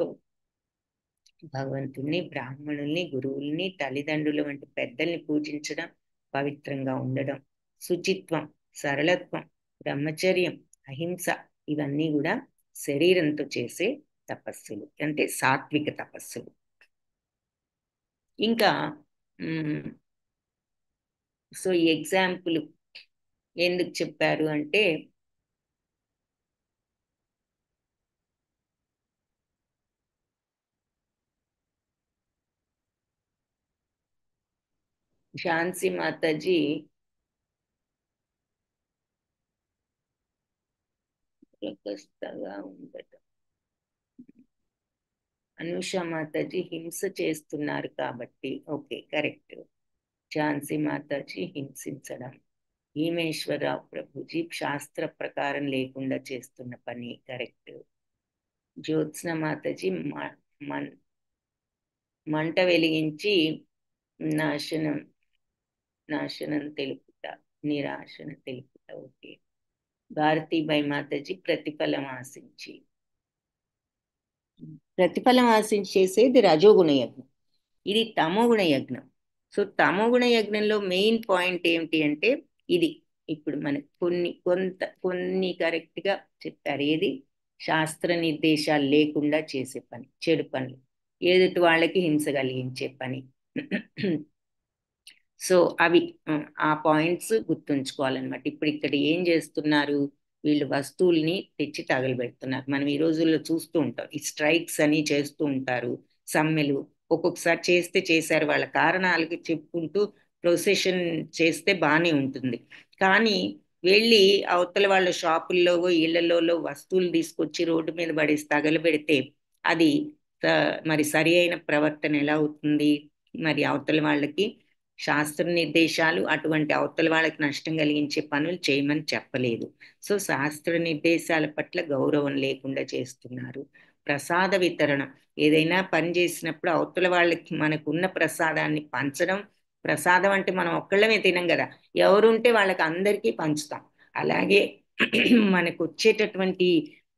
భగవంతుణ్ణి, బ్రాహ్మణుల్ని, గురువుల్ని, తల్లిదండ్రుల వంటి పెద్దల్ని పూజించడం, పవిత్రంగా ఉండడం, శుచిత్వం, సరళత్వం, బ్రహ్మచర్యం, అహింస, ఇవన్నీ కూడా శరీరంతో చేసే తపస్సులు అంటే సాత్విక తపస్సులు. ఇంకా సో ఈ ఎగ్జాంపుల్ ఎందుకు చెప్పారు అంటే ఝాన్సీ మాతాజీ ప్రకస్తగా ఉండటం, అనుష మాతాజీ హింస చేస్తున్నారు కాబట్టి ఓకే కరెక్ట్. ఝాన్సీ మాతాజీ హింసించడం, భీమేశ్వరరావు ప్రభుజీ శాస్త్ర ప్రకారం లేకుండా చేస్తున్న పని కరెక్ట్. జ్యోత్స్న మాతాజీ మంట వెలిగించి నాశనం నాశనం తెలుపుట, నిరాశన తెలుపుట ఓకే. భారతీబాయి మాతాజీ ప్రతిఫలం ఆశించి, ప్రతిఫలం ఆశించి చేసేది రజోగుణ యజ్ఞం, ఇది తమోగుణ యజ్ఞం. సో తమోగుణ యజ్ఞంలో మెయిన్ పాయింట్ ఏమిటి అంటే ఇది ఇప్పుడు మనకి కొన్ని కరెక్ట్గా చెప్పారు. ఏది శాస్త్ర నిర్దేశాలు లేకుండా చేసే పని, చెడు పనులు, ఎదుటి వాళ్ళకి హింస కలిగించే పని. సో అవి ఆ పాయింట్స్ గుర్తుంచుకోవాలన్నమాట. ఇప్పుడు ఇక్కడ ఏం చేస్తున్నారు, వీళ్ళు వస్తువుల్ని తెచ్చి తగలబెడుతున్నారు. మనం ఈ రోజుల్లో చూస్తూ ఉంటాం, ఈ స్ట్రైక్స్ అని చేస్తూ ఉంటారు, సమ్మెలు. ఒక్కొక్కసారి చేస్తే చేశారు, వాళ్ళ కారణాలకి చెప్పుకుంటూ ప్రొసెషన్ చేస్తే బాగానే ఉంటుంది. కానీ వెళ్ళి అవతల వాళ్ళ షాపుల్లో ఇళ్లలో వస్తువులు తీసుకొచ్చి రోడ్డు మీద పడేసి తగలబెడితే అది మరి సరి అయిన ప్రవర్తన ఎలా అవుతుంది? మరి అవతల వాళ్ళకి శాస్త్ర నిర్దేశాలు అటువంటి అవతల వాళ్ళకి నష్టం కలిగించే పనులు చేయమని చెప్పలేదు. సో శాస్త్ర నిర్దేశాల పట్ల గౌరవం లేకుండా చేస్తున్నారు. ప్రసాద వితరణ, ఏదైనా పని చేసినప్పుడు అవతల వాళ్ళకి మనకున్న ప్రసాదాన్ని పంచడం. ప్రసాదం అంటే మనం ఒక్కళ్ళమే తినం కదా, ఎవరుంటే వాళ్ళకి అందరికీ పంచుతాం. అలాగే మనకు వచ్చేటటువంటి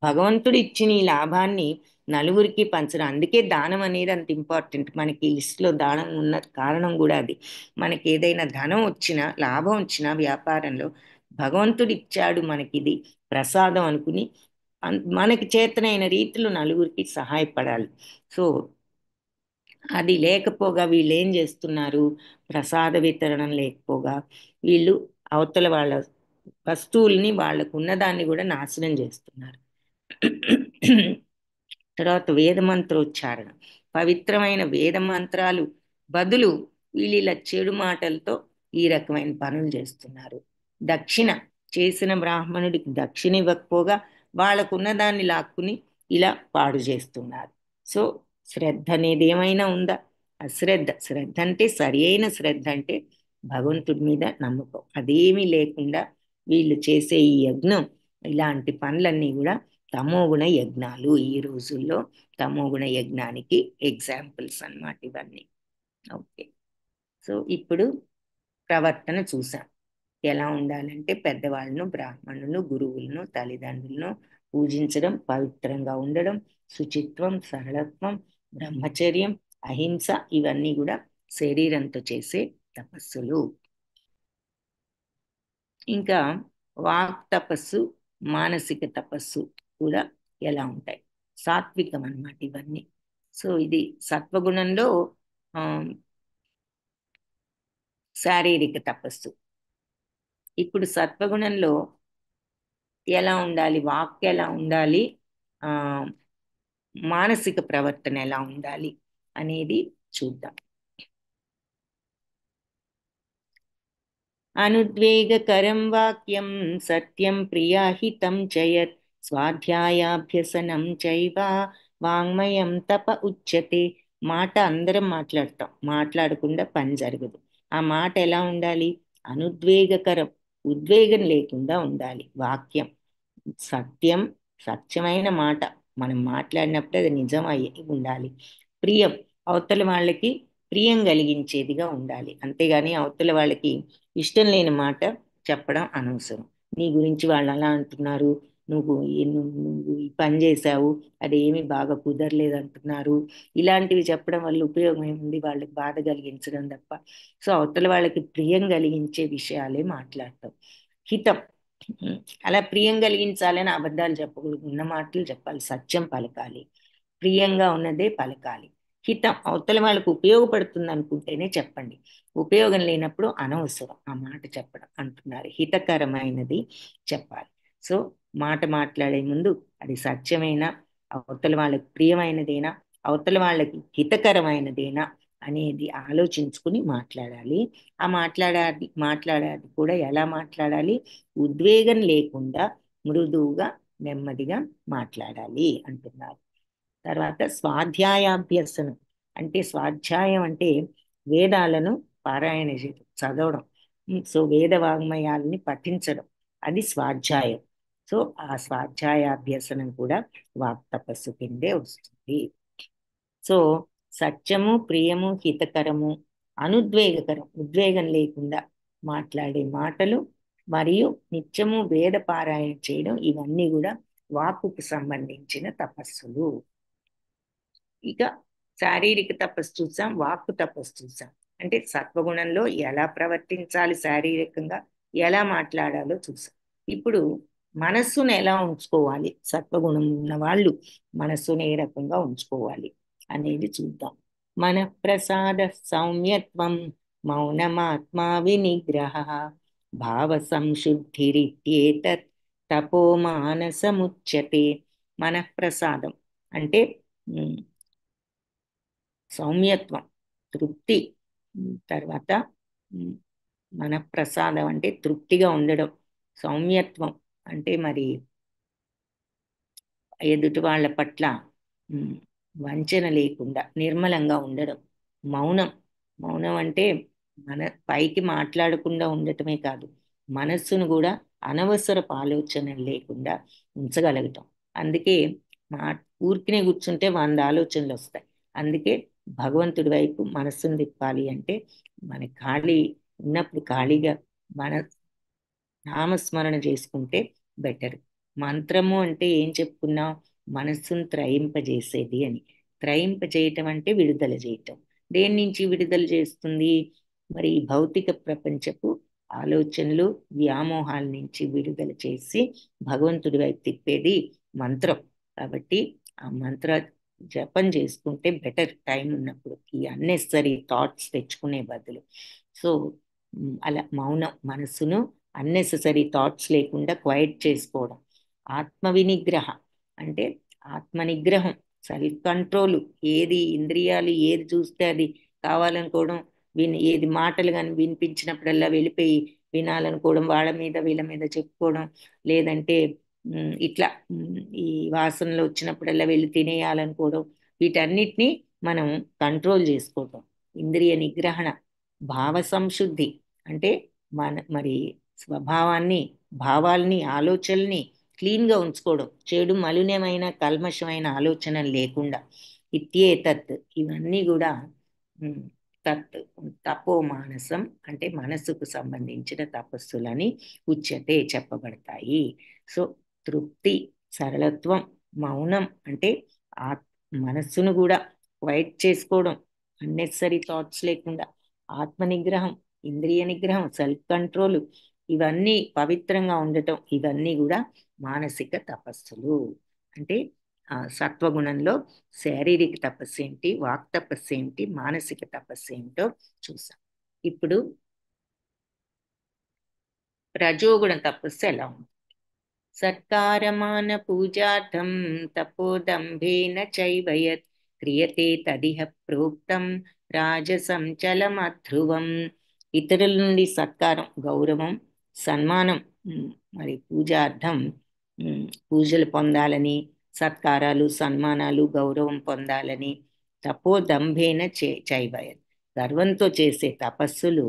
భగవంతుడు ఇచ్చిన ఈ లాభాన్ని నలుగురికి పంచడం. అందుకే దానం అనేది అంత ఇంపార్టెంట్. మనకి లిస్టులో దానం ఉన్న కారణం కూడా అది. మనకి ఏదైనా ధనం వచ్చినా లాభం వచ్చినా వ్యాపారంలో భగవంతుడు ఇచ్చాడు మనకి ఇది ప్రసాదం అనుకుని మనకి చేతనైన రీతిలో నలుగురికి సహాయపడాలి. సో అది లేకపోగా వీళ్ళు ఏం చేస్తున్నారు, ప్రసాద వితరణం లేకపోగా వీళ్ళు అవతల వాళ్ళ వస్తువుల్ని వాళ్ళకు ఉన్నదాన్ని కూడా నాశనం చేస్తున్నారు. తర్వాత వేద మంత్రోచ్చారణ, పవిత్రమైన వేద మంత్రాలు బదులు వీళ్ళు ఇలా చెడు మాటలతో ఈ రకమైన పనులు చేస్తున్నారు. దక్షిణ, చేసిన బ్రాహ్మణుడికి దక్షిణ ఇవ్వకపోగా వాళ్ళకున్న దాన్ని లాక్కుని ఇలా పాడు చేస్తున్నారు. సో శ్రద్ధ అనేది ఏమైనా ఉందా? అశ్రద్ధ. శ్రద్ధ అంటే సరి అయిన శ్రద్ధ అంటే భగవంతుడి మీద నమ్మకం, అదేమీ లేకుండా వీళ్ళు చేసే ఈ యజ్ఞం, ఇలాంటి పనులన్నీ కూడా తమోగుణ యజ్ఞాలు. ఈ రోజుల్లో తమోగుణ యజ్ఞానికి ఎగ్జాంపుల్స్ అన్నమాట ఇవన్నీ. ఓకే. సో ఇప్పుడు ప్రవర్తన చూసాం. ఎలా ఉండాలంటే పెద్దవాళ్ళను, బ్రాహ్మణులను, గురువులను, తల్లిదండ్రులను పూజించడం, పవిత్రంగా ఉండడం, శుచిత్వం, సరళత్వం, బ్రహ్మచర్యం, అహింస, ఇవన్నీ కూడా శరీరంతో చేసే తపస్సులు. ఇంకా వాక్ తపస్సు, మానసిక తపస్సు కూడా ఎలా ఉంటాయి, సాత్వికం అన్నమాట ఇవన్నీ. సో ఇది సత్వగుణంలో శారీరక తపస్సు. ఇప్పుడు సత్వగుణంలో ఎలా ఉండాలి, వాక్ ఎలా ఉండాలి, ఆ మానసిక ప్రవర్తన ఎలా ఉండాలి అనేది చూద్దాం. అనుద్వేగకరం వాక్యం సత్యం ప్రియాహితం చయత్ స్వాధ్యాయాభ్యసనం చైవ వాంగ్మయం తప ఉచ్యతే. మాట అందరం మాట్లాడతాం, మాట్లాడకుండా పని జరగదు. ఆ మాట ఎలా ఉండాలి, అనుద్వేగకరం, ఉద్వేగం లేకుండా ఉండాలి వాక్యం. సత్యం, సత్యమైన మాట మనం మాట్లాడినప్పుడు అది నిజం అయి ఉండాలి. ప్రియం, అవతల వాళ్ళకి ప్రియం కలిగించేదిగా ఉండాలి. అంతేగాని అవతల వాళ్ళకి ఇష్టం లేని మాట చెప్పడం అనవసరం. నీ గురించి వాళ్ళు అలా అంటున్నారు, నువ్వు ఈ పని చేశావు, అదేమి బాగా కుదరలేదు అంటున్నారు, ఇలాంటివి చెప్పడం వల్ల ఉపయోగం ఏముంది? వాళ్ళకి బాధ కలిగించడం తప్ప. సో అవతల వాళ్ళకి ప్రియం కలిగించే విషయాలే మాట్లాడతాం. హితం, ఉమ్, అలా ప్రియం కలిగించాలని అబద్ధాలు చెప్పకూడదు, ఉన్న మాటలు చెప్పాలి, సత్యం పలకాలి, ప్రియంగా ఉన్నదే పలకాలి. హితం, అవతల వాళ్ళకు ఉపయోగపడుతుంది అనుకుంటేనే చెప్పండి, ఉపయోగం లేనప్పుడు అనవసరం ఆ మాట చెప్పడం అంటున్నారు. హితకరమైనది చెప్పాలి. సో మాట మాట్లాడే ముందు అది సత్యమైనా, అవతల వాళ్ళకి ప్రియమైనదేనా, అవతల వాళ్ళకి హితకరమైనదేనా అనేది ఆలోచించుకుని మాట్లాడాలి. ఆ మాట్లాడాది కూడా ఎలా మాట్లాడాలి? ఉద్వేగం లేకుండా మృదువుగా నెమ్మదిగా మాట్లాడాలి అంటున్నారు. తర్వాత స్వాధ్యాయాభ్యసనం, అంటే స్వాధ్యాయం అంటే వేదాలను పారాయణ చేయడం, చదవడం. సో వేద వాంగ్మయాలని పఠించడం, అది స్వాధ్యాయం. సో ఆ స్వాధ్యాయాభ్యసనం కూడా వాక్ తపస్సు కిందే వస్తుంది. సో సత్యము, ప్రియము, హితకరము, అనుద్వేగకరం, ఉద్వేగం లేకుండా మాట్లాడే మాటలు, మరియు నిత్యము వేద పారాయణ చేయడం, ఇవన్నీ కూడా వాక్కుకు సంబంధించిన తపస్సులు. ఇక శారీరక తపస్సు చూసాం, వాక్కు తపస్సు చూసాం. అంటే సత్వగుణంలో ఎలా ప్రవర్తించాలి, శారీరకంగా ఎలా మాట్లాడాలో చూసాం. ఇప్పుడు మనస్సును ఎలా ఉంచుకోవాలి, సత్వగుణం ఉన్న వాళ్ళు మనస్సును ఏ రకంగా ఉంచుకోవాలి అనేది చూద్దాం. మన ప్రసాద సౌమ్యత్వం, మౌనమాత్మా వినిగ్రహ, భావ సంశుద్ధిరిత్యేతత్ తపో మానసముచ్యతే. మనఃప్రసాదం అంటే సౌమ్యత్వం, తృప్తి, తర్వాత ఉమ్, మనఃప్రసాదం అంటే తృప్తిగా ఉండడం, సౌమ్యత్వం అంటే మరి ఎదుటి వాళ్ళ పట్ల ఉమ్, వంచన లేకుండా నిర్మలంగా ఉండడం. మౌనం, మౌనం అంటే మన పైకి మాట్లాడకుండా ఉండటమే కాదు, మనస్సును కూడా అనవసరపు ఆలోచనలు లేకుండా ఉంచగలగటం. అందుకే మా ఊరికినే కూర్చుంటే 100 ఆలోచనలు వస్తాయి. అందుకే భగవంతుడి వైపు మనస్సును తిప్పాలి అంటే మన ఖాళీ ఉన్నప్పుడు ఖాళీగా మన నామస్మరణ చేసుకుంటే బెటర్. మంత్రము అంటే ఏం చెప్పుకున్నాం? మనస్సును త్రయింపజేసేది అని. త్రయింపజేయటం అంటే విడుదల చేయటం. దేని నుంచి విడుదల చేస్తుంది? మరి ఈ భౌతిక ప్రపంచపు ఆలోచనలు, వ్యామోహాల నుంచి విడుదల చేసి భగవంతుడి వైపు తిప్పేది మంత్రం. కాబట్టి ఆ మంత్ర జపం చేసుకుంటే బెటర్, టైం ఉన్నప్పుడు ఈ అన్నెసరీ థాట్స్ తెచ్చుకునే బదులు. సో అలా మౌనం, మనస్సును అన్నెసెసరీ థాట్స్ లేకుండా క్వైట్ చేసుకోవడం. ఆత్మ వినిగ్రహ అంటే ఆత్మ నిగ్రహం, సెల్ఫ్ కంట్రోల్. ఏది ఇంద్రియాలు ఏది చూస్తే అది కావాలనుకోవడం, ఏది మాటలు కానీ వినిపించినప్పుడల్లా వెళ్ళిపోయి వినాలనుకోవడం, వాళ్ళ మీద వీళ్ళ మీద చెప్పుకోవడం, లేదంటే ఇట్లా ఈ వాసనలు వచ్చినప్పుడల్లా వెళ్ళి తినేయాలనుకోవడం, వీటన్నిటినీ మనం కంట్రోల్ చేసుకోవటం. ఇంద్రియ నిగ్రహణ. భావ సంశుద్ధి అంటే మరి స్వభావాన్ని, భావాల్ని, ఆలోచనల్ని క్లీన్గా ఉంచుకోవడం, చెడు మలినమైన కల్మషమైన ఆలోచనలు లేకుండా. ఇత్యేతత్, ఇవన్నీ కూడా ఉమ్, తత్, తపో మానసం అంటే మనస్సుకు సంబంధించిన తపస్సులని ఉచ్యతే చెప్పబడతాయి. సో తృప్తి, సరళత్వం, మౌనం అంటే ఆ మనస్సును కూడా వైట్ చేసుకోవడం, అన్నెసరీ థాట్స్ లేకుండా, ఆత్మ నిగ్రహం, ఇంద్రియ నిగ్రహం, సెల్ఫ్ కంట్రోల్, ఇవన్నీ పవిత్రంగా ఉండటం, ఇవన్నీ కూడా మానసిక తపస్సులు. అంటే సత్వగుణంలో శారీరక తపస్సు ఏంటి, వాక్ తపస్సు ఏంటి, మానసిక తపస్సు ఏంటో చూసాం. ఇప్పుడు రజోగుణ తపస్సు ఎలా ఉంది? సత్కారమాన పూజార్థం తపోదంభేన చైవ యత్ క్రియతే తదిహ ప్రోక్తం రాజసం చలమధ్రువం. ఇతరుల నుండి సత్కారం, గౌరవం, సన్మానం, మరి పూజార్థం, పూజలు పొందాలని, సత్కారాలు, సన్మానాలు, గౌరవం పొందాలని, తపోదంభేన చైవ యత్, గర్వంతో చేసే తపస్సులు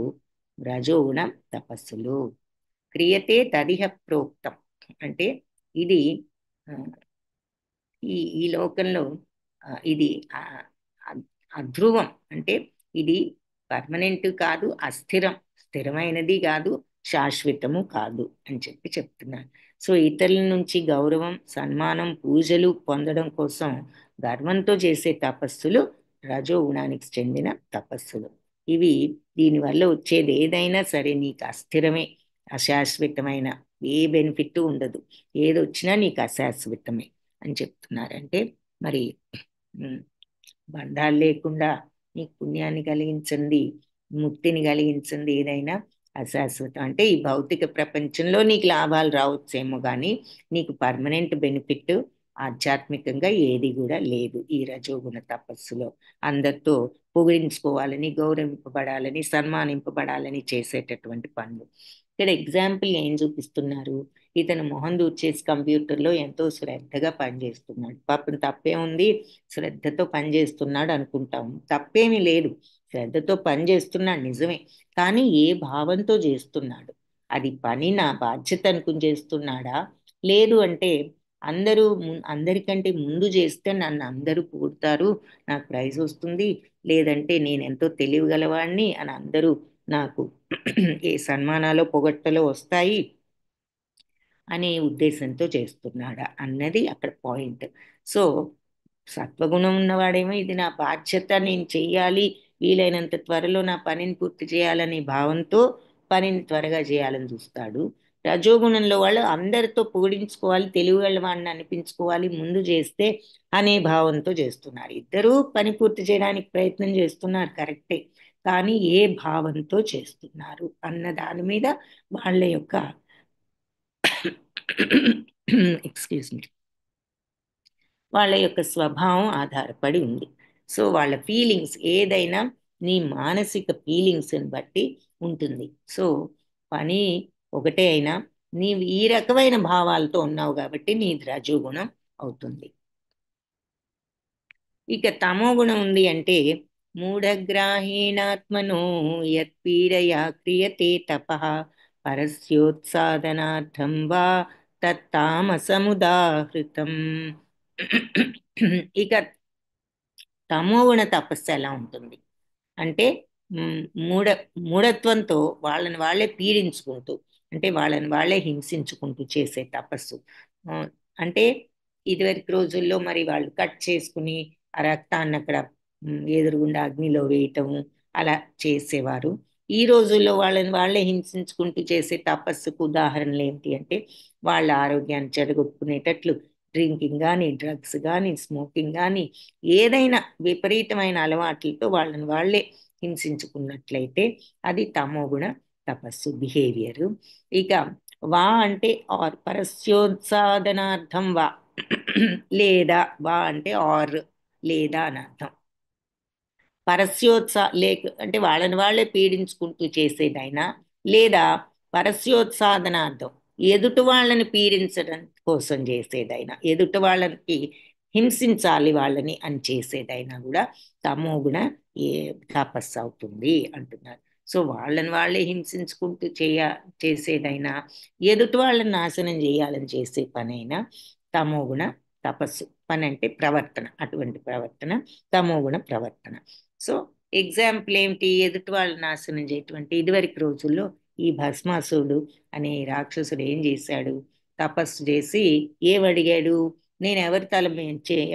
రజోగుణ తపస్సులు. క్రియతే తదిహ ప్రోక్తం అంటే ఇది ఆ, ఈ ఈ లోకంలో ఇది ఆ, అధ్రువం, అంటే ఇది పర్మనెంట్ కాదు, అస్థిరం, స్థిరమైనది కాదు, శాశ్వతము కాదు అని చెప్పి చెప్తున్నాను. సో ఇతరుల నుంచి గౌరవం, సన్మానం, పూజలు పొందడం కోసం గర్వంతో చేసే తపస్సులు రజోగుణానికి చెందిన తపస్సులు. ఇవి దీనివల్ల వచ్చేది ఏదైనా సరే నీకు అస్థిరమే, అశాశ్వతమైన, ఏ బెనిఫిట్ ఉండదు, ఏది వచ్చినా నీకు అశాశ్వతమే అని చెప్తున్నారు. అంటే మరి ఉమ్, బంధాలు లేకుండా నీకు పుణ్యాన్ని కలిగించింది, ముక్తిని కలిగించింది ఏదైనా అశాశ్వతం. అంటే ఈ భౌతిక ప్రపంచంలో నీకు లాభాలు రావచ్చేమో కానీ నీకు పర్మనెంట్ బెనిఫిట్ ఆధ్యాత్మికంగా ఏది కూడా లేదు ఈ రజోగుణ తపస్సులో. అందరితో పొగిడించుకోవాలని, గౌరవింపబడాలని, సన్మానింపబడాలని చేసేటటువంటి పనులు. ఇక్కడ ఎగ్జాంపుల్ ఏం చూపిస్తున్నారు? ఇతను మొహం దూర్చేసి కంప్యూటర్లో ఎంతో శ్రద్ధగా పనిచేస్తున్నాడు. పాపం తప్పే ఉంది, శ్రద్ధతో పనిచేస్తున్నాడు అనుకుంటాం, తప్పేమీ లేదు, శ్రద్ధతో పనిచేస్తున్నాడు నిజమే. కానీ ఏ భావంతో చేస్తున్నాడు? అది పని నా బాధ్యత అనుకుని చేస్తున్నాడా? లేదు అంటే అందరికంటే ముందు చేస్తే నన్ను అందరూ పొగుడుతారు, నాకు ప్రైజ్ వస్తుంది, లేదంటే నేను ఎంతో తెలివిగలవాడిని అని అందరూ నాకు ఏ సన్మానాలు పొగట్టలో వస్తాయి అనే ఉద్దేశంతో చేస్తున్నాడా అన్నది అక్కడ పాయింట్. సో సత్వగుణం ఉన్నవాడేమో ఇది నా బాధ్యత, నేను చెయ్యాలి, వీలైనంత త్వరలో నా పనిని పూర్తి చేయాలనే భావంతో పనిని త్వరగా చేయాలని చూస్తాడు. రజోగుణంలో వాళ్ళు అందరితో పొగిడించుకోవాలి, తెలివిగల వాడిని అనిపించుకోవాలి, ముందు చేస్తే అనే భావంతో చేస్తున్నారు. ఇద్దరూ పని పూర్తి చేయడానికి ప్రయత్నం చేస్తున్నారు కరెక్టే, కానీ ఏ భావంతో చేస్తున్నారు అన్న దాని మీద వాళ్ళ యొక్క ఎక్స్క్యూజ్ మీ, వాళ్ళ యొక్క స్వభావం ఆధారపడి ఉంది. సో వాళ్ళ ఫీలింగ్స్ ఏదైనా నీ మానసిక ఫీలింగ్స్ని బట్టి ఉంటుంది. సో పని ఒకటే అయినా నీవు ఈ రకమైన భావాలతో ఉన్నావు కాబట్టి నీది రజోగుణం అవుతుంది. ఇక తమో గుణం ఉంది అంటే మూఢగ్రాహీణాత్మనో యత్పీడయా క్రియతే తపః పరస్యోత్సాదనార్థం వా తత్తామసముదాహృతం. ఇక తమోగుణ తపస్సు ఎలా ఉంటుంది అంటే మ్, మూఢ మూఢత్వంతో వాళ్ళని వాళ్ళే పీడించుకుంటూ, అంటే వాళ్ళని వాళ్ళే హింసించుకుంటూ చేసే తపస్సు. ఆ, అంటే ఇదివరకు రోజుల్లో మరి వాళ్ళు కట్ చేసుకుని ఆ రక్తాన్ని అక్కడ ఎదురుగుండా అగ్నిలో వేయటము అలా చేసేవారు. ఈ రోజుల్లో వాళ్ళని వాళ్ళే హింసించుకుంటూ చేసే తపస్సుకు ఉదాహరణలు ఏంటి అంటే వాళ్ళ ఆరోగ్యాన్ని చెడగొట్టుకునేటట్లు డ్రింకింగ్ కానీ, డ్రగ్స్ కానీ, స్మోకింగ్ కానీ, ఏదైనా విపరీతమైన అలవాట్లతో వాళ్ళని వాళ్ళే హింసించుకున్నట్లయితే అది తమోగుణ తపస్సు బిహేవియర్. ఇక వా అంటే ఆర్ పరస్యోత్సాదనార్థం వా, లేదా వా అంటే ఆర్ లేదా అని అర్థం. లేక అంటే వాళ్ళని వాళ్ళే పీడించుకుంటూ చేసేదైనా, లేదా పరస్యోత్సాదనార్థం ఎదుటి వాళ్ళని పీడించడం కోసం చేసేదైనా, ఎదుటి వాళ్ళకి హింసించాలి వాళ్ళని అని చేసేదైనా కూడా తమోగుణ ఏ తపస్సు అవుతుంది అంటున్నారు. సో వాళ్ళని వాళ్ళే హింసించుకుంటూ చేసేదైనా, ఎదుటి వాళ్ళని నాశనం చేయాలని చేసే పనైనా తమోగుణ తపస్సు. పని అంటే ప్రవర్తన, అటువంటి ప్రవర్తన తమోగుణ ప్రవర్తన. సో ఎగ్జాంపుల్ ఏమిటి? ఎదుటి వాళ్ళ నాశనం చేయటువంటి ఇదివరకు రోజుల్లో ఈ భస్మాసురుడు అనే రాక్షసుడు ఏం చేశాడు? తపస్సు చేసి ఏమడిగాడు? నేను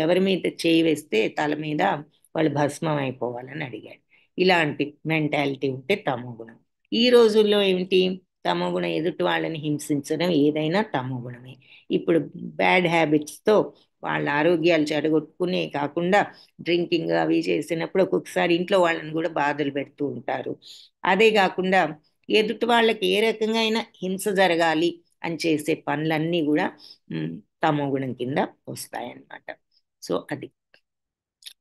ఎవరి మీద చేయి వేస్తే తల మీద వాళ్ళు భస్మం అయిపోవాలని అడిగాడు. ఇలాంటి మెంటాలిటీ ఉంటే తమోగుణం. ఈ రోజుల్లో ఏమిటి? తమోగుణం ఎదుటి వాళ్ళని హింసించడం ఏదైనా తమోగుణమే. ఇప్పుడు బ్యాడ్ హ్యాబిట్స్తో వాళ్ళ ఆరోగ్యాలు చెడగొట్టుకునే కాకుండా డ్రింకింగ్ అవి చేసినప్పుడు ఒక్కొక్కసారి ఇంట్లో వాళ్ళని కూడా బాధలు పెడుతూ ఉంటారు. అదే కాకుండా ఎదుటి వాళ్ళకి ఏ రకంగా అయినా హింస జరగాలి అని చేసే పనులన్నీ కూడా మ్, తమో గుణం కింద వస్తాయన్నమాట. సో అది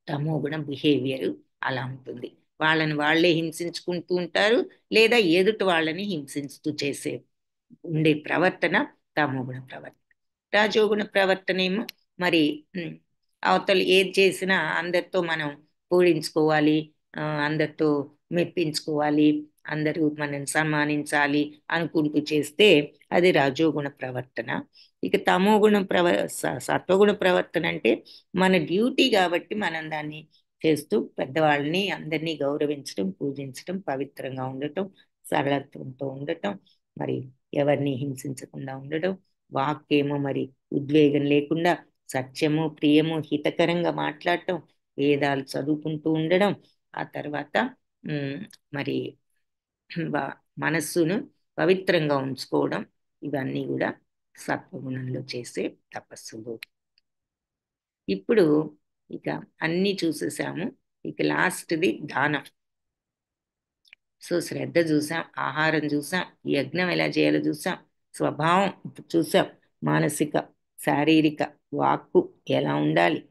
తమో గుణం బిహేవియర్ అలా ఉంటుంది. వాళ్ళని వాళ్ళే హింసించుకుంటూ ఉంటారు, లేదా ఎదుటి వాళ్ళని హింసిస్తూ చేసే ఉండే ప్రవర్తన తమోగుణ ప్రవర్తన. రాజోగుణ ప్రవర్తన ఏమో మరి ఉమ్, అవతల ఏది చేసినా అందరితో మనం పూడించుకోవాలి, అందరితో మెప్పించుకోవాలి, అందరూ మనల్ని సన్మానించాలి అనుకుంటూ చేస్తే అది రజోగుణ ప్రవర్తన. ఇక తమో గుణం సత్వగుణ ప్రవర్తన అంటే మన డ్యూటీ కాబట్టి మనం దాన్ని చేస్తూ పెద్దవాళ్ళని అందరినీ గౌరవించడం, పూజించడం, పవిత్రంగా ఉండటం, సరళత్వంతో ఉండటం, మరి ఎవరిని హింసించకుండా ఉండడం, వాక్కేమో మరి ఉద్వేగం లేకుండా సత్యము, ప్రియము, హితకరంగా మాట్లాడటం, వేదాలు చదువుకుంటూ ఉండడం, ఆ తర్వాత ఉమ్, మరి మనస్సును పవిత్రంగా ఉంచుకోవడం, ఇవన్నీ కూడా సత్వగుణంలో చేసే తపస్సులు. ఇప్పుడు ఇక అన్నీ చూసేసాము. ఇక లాస్ట్ది దానం. సో శ్రద్ధ చూసాం, ఆహారం చూసాం, యజ్ఞం ఎలా చేయాలో చూసాం, స్వభావం చూసాం, మానసిక, శారీరక, వాక్కు ఎలా ఉండాలి,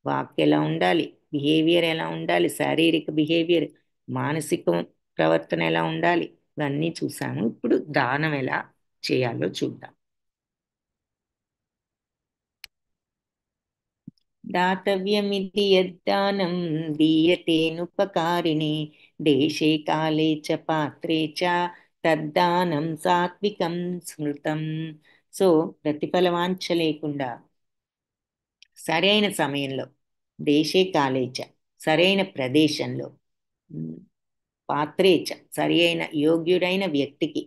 వాక్ ఎలా ఉండాలి, బిహేవియర్ ఎలా ఉండాలి, శారీరక బిహేవియర్, మానసిక ప్రవర్తన ఎలా ఉండాలి, ఇవన్నీ చూసాము. ఇప్పుడు దానం ఎలా చేయాలో చూద్దాం. దాతవ్యమితి యద్దానం దీయతేనుపకారిణి దేశే కాలే చ పాత్రే చ తద్దానం సాత్వికం స్మృతం. సో ప్రతిఫలవాంఛ లేకుండా సరైన సమయంలో, దేశే కాలేచ సరైన ప్రదేశంలో, పాత్రేచ సరి అయిన యోగ్యుడైన వ్యక్తికి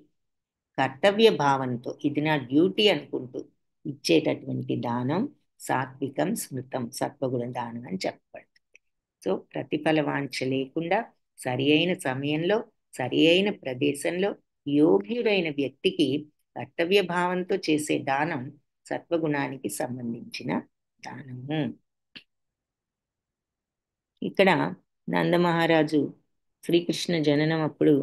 కర్తవ్య భావంతో ఇది నా డ్యూటీ అనుకుంటూ ఇచ్చేటటువంటి దానం సాత్వికం స్మృతం, సత్వగుణ దానం అని చెప్పబడుతుంది. సో ప్రతిఫల వాంఛ లేకుండా సరి అయిన సమయంలో, సరి అయిన ప్రదేశంలో, యోగ్యుడైన వ్యక్తికి కర్తవ్య భావంతో చేసే దానం సత్వగుణానికి సంబంధించిన దానము. ఇక్కడ నందమహారాజు శ్రీకృష్ణ జననం అప్పుడు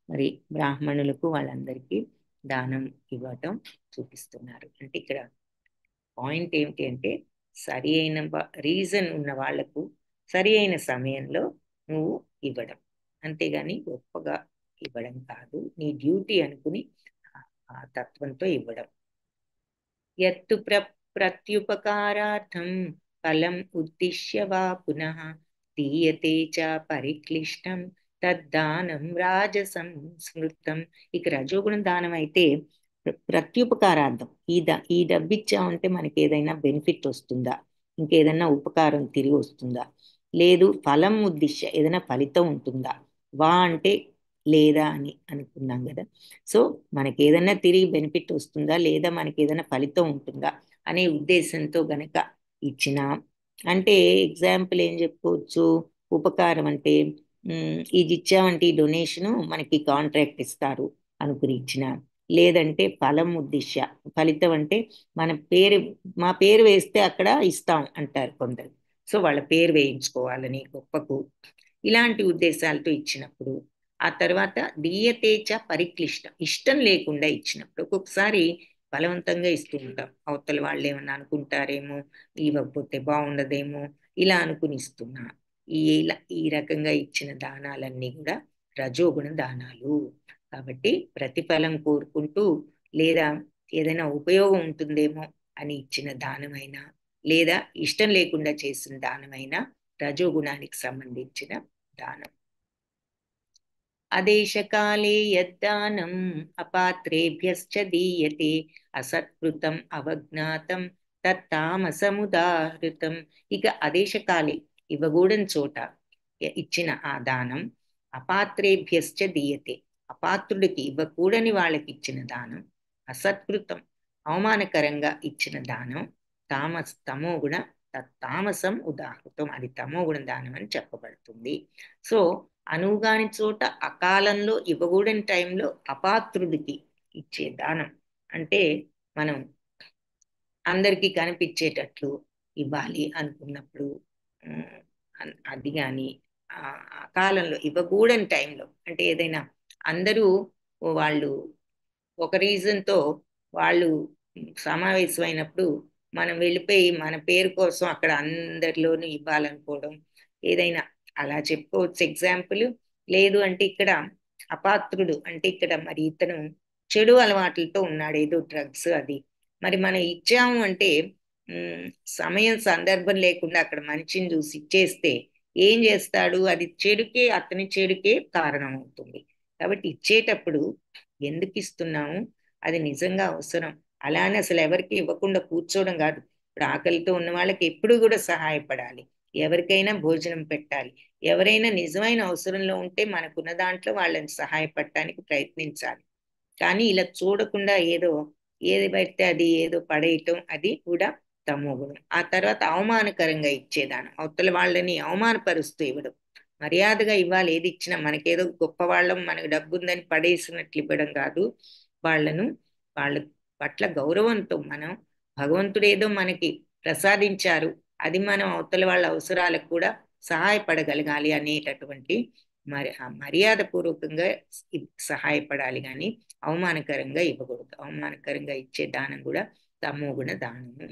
మరి బ్రాహ్మణులకు వాళ్ళందరికీ దానం ఇవ్వటం చూపిస్తున్నారు. అంటే ఇక్కడ పాయింట్ ఏమిటి అంటే సరి అయిన రీజన్ ఉన్న వాళ్లకు సరి అయిన సమయంలో నువ్వు ఇవ్వడం, అంతేగాని గొప్పగా ఇవ్వడం కాదు, నీ డ్యూటీ అనుకుని ఆ తత్వంతో ఇవ్వడం. యత్తు ప్రత్యుపకారార్థం ఫలం ఉద్దిశ్య వా పునః దీయతే చ పరిక్లిష్టం తద్దానం రాజసం స్మృతం. ఇక రజోగుణ దానం అయితే ప్రత్యుపకారార్థం, ఈ డబ్బు ఇచ్చామంటే మనకి ఏదైనా బెనిఫిట్ వస్తుందా, ఇంకేదైనా ఉపకారం తిరిగి వస్తుందా, లేదు ఫలం ఉద్దిశ్య ఏదైనా ఫలితం ఉంటుందా, వా అంటే లేదా అని అనుకున్నాం కదా. సో మనకి ఏదైనా తిరిగి బెనిఫిట్ వస్తుందా, లేదా మనకి ఏదైనా ఫలితం ఉంటుందా అనే ఉద్దేశంతో గనక ఇచ్చిన, అంటే ఎగ్జాంపుల్ ఏం చెప్పుకోవచ్చు, ఉపకారం అంటే ఇది ఇచ్చామంటే ఈ డొనేషను మనకి కాంట్రాక్ట్ ఇస్తారు అనుకుని ఇచ్చిన, లేదంటే ఫలం ఉద్దేశ్య, ఫలితం అంటే మన పేరు, మా పేరు వేస్తే అక్కడ ఇస్తాం అంటారు కొందరు, సో వాళ్ళ పేరు వేయించుకోవాలని గొప్పకు, ఇలాంటి ఉద్దేశాలతో ఇచ్చినప్పుడు. ఆ తర్వాత దీయతేచ పరిక్లిష్టం, ఇష్టం లేకుండా ఇచ్చినప్పుడు, ఒక్కొక్కసారి బలవంతంగా ఇస్తూ ఉంటాం, అవతల వాళ్ళు ఏమన్నా అనుకుంటారేమో, ఇవ్వకపోతే బాగుండదేమో, ఇలా అనుకుని ఇస్తున్నా. ఈ రకంగా ఇచ్చిన దానాలన్నీ కూడా రజోగుణ దానాలు. కాబట్టి ప్రతిఫలం కోరుకుంటూ లేదా ఏదైనా ఉపయోగం ఉంటుందేమో అని ఇచ్చిన దానమైనా, లేదా ఇష్టం లేకుండా చేసిన దానమైనా రజోగుణానికి సంబంధించిన దానం. అదేశకాలే యద్దానం అపాత్రేభ్యశ్చ దీయతే అసత్కృతం అవజ్ఞాతం తత్తామసముదాహృతం. ఇక అదేశకాలే ఇవ్వకూడని చోట ఇచ్చిన ఆ దానం అపాత్రేభ్యశ్చ దీయతే, అపాత్రుడికి ఇవ్వకూడని వాళ్ళకి ఇచ్చిన దానం, అసత్కృతం అవమానకరంగా ఇచ్చిన దానం తమోగుణ తామసం ఉదాహృతం, అది తమోగుణ దానం అని చెప్పబడుతుంది. సో అనువుగాని చోట అకాలంలో ఇవ్వకూడని టైంలో అపాత్రుడికి ఇచ్చే దానం అంటే మనం అందరికీ కనిపించేటట్లు ఇవ్వాలి అనుకున్నప్పుడు, అది కానీ ఆ కాలంలో ఇవ్వకూడని టైంలో, అంటే ఏదైనా అందరూ వాళ్ళు ఒక రీజన్తో వాళ్ళు సమావేశమైనప్పుడు మనం వెళ్ళిపోయి మన పేరు కోసం అక్కడ అందరిలోనూ ఇవ్వాలనుకోవడం, ఏదైనా అలా చెప్పుకోవచ్చు ఎగ్జాంపుల్. లేదు అంటే ఇక్కడ అపాత్రుడు అంటే ఇక్కడ మరి ఇతను చెడు అలవాట్లతో ఉన్నాడు, ఏదో డ్రగ్స్ అది, మరి మనం ఇచ్చాము అంటే సమయం సందర్భం లేకుండా అక్కడ మనిషిని చూసి ఇచ్చేస్తే ఏం చేస్తాడు, అది చెడుకే, అతని చెడుకే కారణం అవుతుంది. కాబట్టి ఇచ్చేటప్పుడు ఎందుకు ఇస్తున్నాము, అది నిజంగా అవసరం, అలా అని అసలు ఎవరికి ఇవ్వకుండా కూర్చోవడం కాదు. ఇప్పుడు ఆకలితో ఉన్న వాళ్ళకి ఎప్పుడు కూడా సహాయపడాలి. ఎవరికైనా భోజనం పెట్టాలి. ఎవరైనా నిజమైన అవసరంలో ఉంటే మనకున్న దాంట్లో వాళ్ళని సహాయపడటానికి ప్రయత్నించాలి. కానీ ఇలా చూడకుండా ఏది పడితే అది ఏదో పడేయటం, అది కూడా తమో గుణం. ఆ తర్వాత అవమానకరంగా ఇచ్చేదానం, అవతల వాళ్ళని అవమానపరుస్తూ ఇవ్వడం. మర్యాదగా ఇవ్వాలి, ఏది ఇచ్చినా మనకేదో గొప్ప వాళ్ళం, మనకు డబ్బు ఉందని పడేసినట్లు ఇవ్వడం కాదు. వాళ్ళను వాళ్ళ పట్ల గౌరవంతో మనం, భగవంతుడు ఏదో మనకి ప్రసాదించారు, అది మనం అవతల వాళ్ళ అవసరాలకు కూడా సహాయపడగలగాలి అనేటటువంటి మర్యాద పూర్వకంగా సహాయపడాలి. కానీ అవమానకరంగా ఇవ్వకూడదు. అవమానకరంగా ఇచ్చే దానం కూడా తమోగుణ దానము.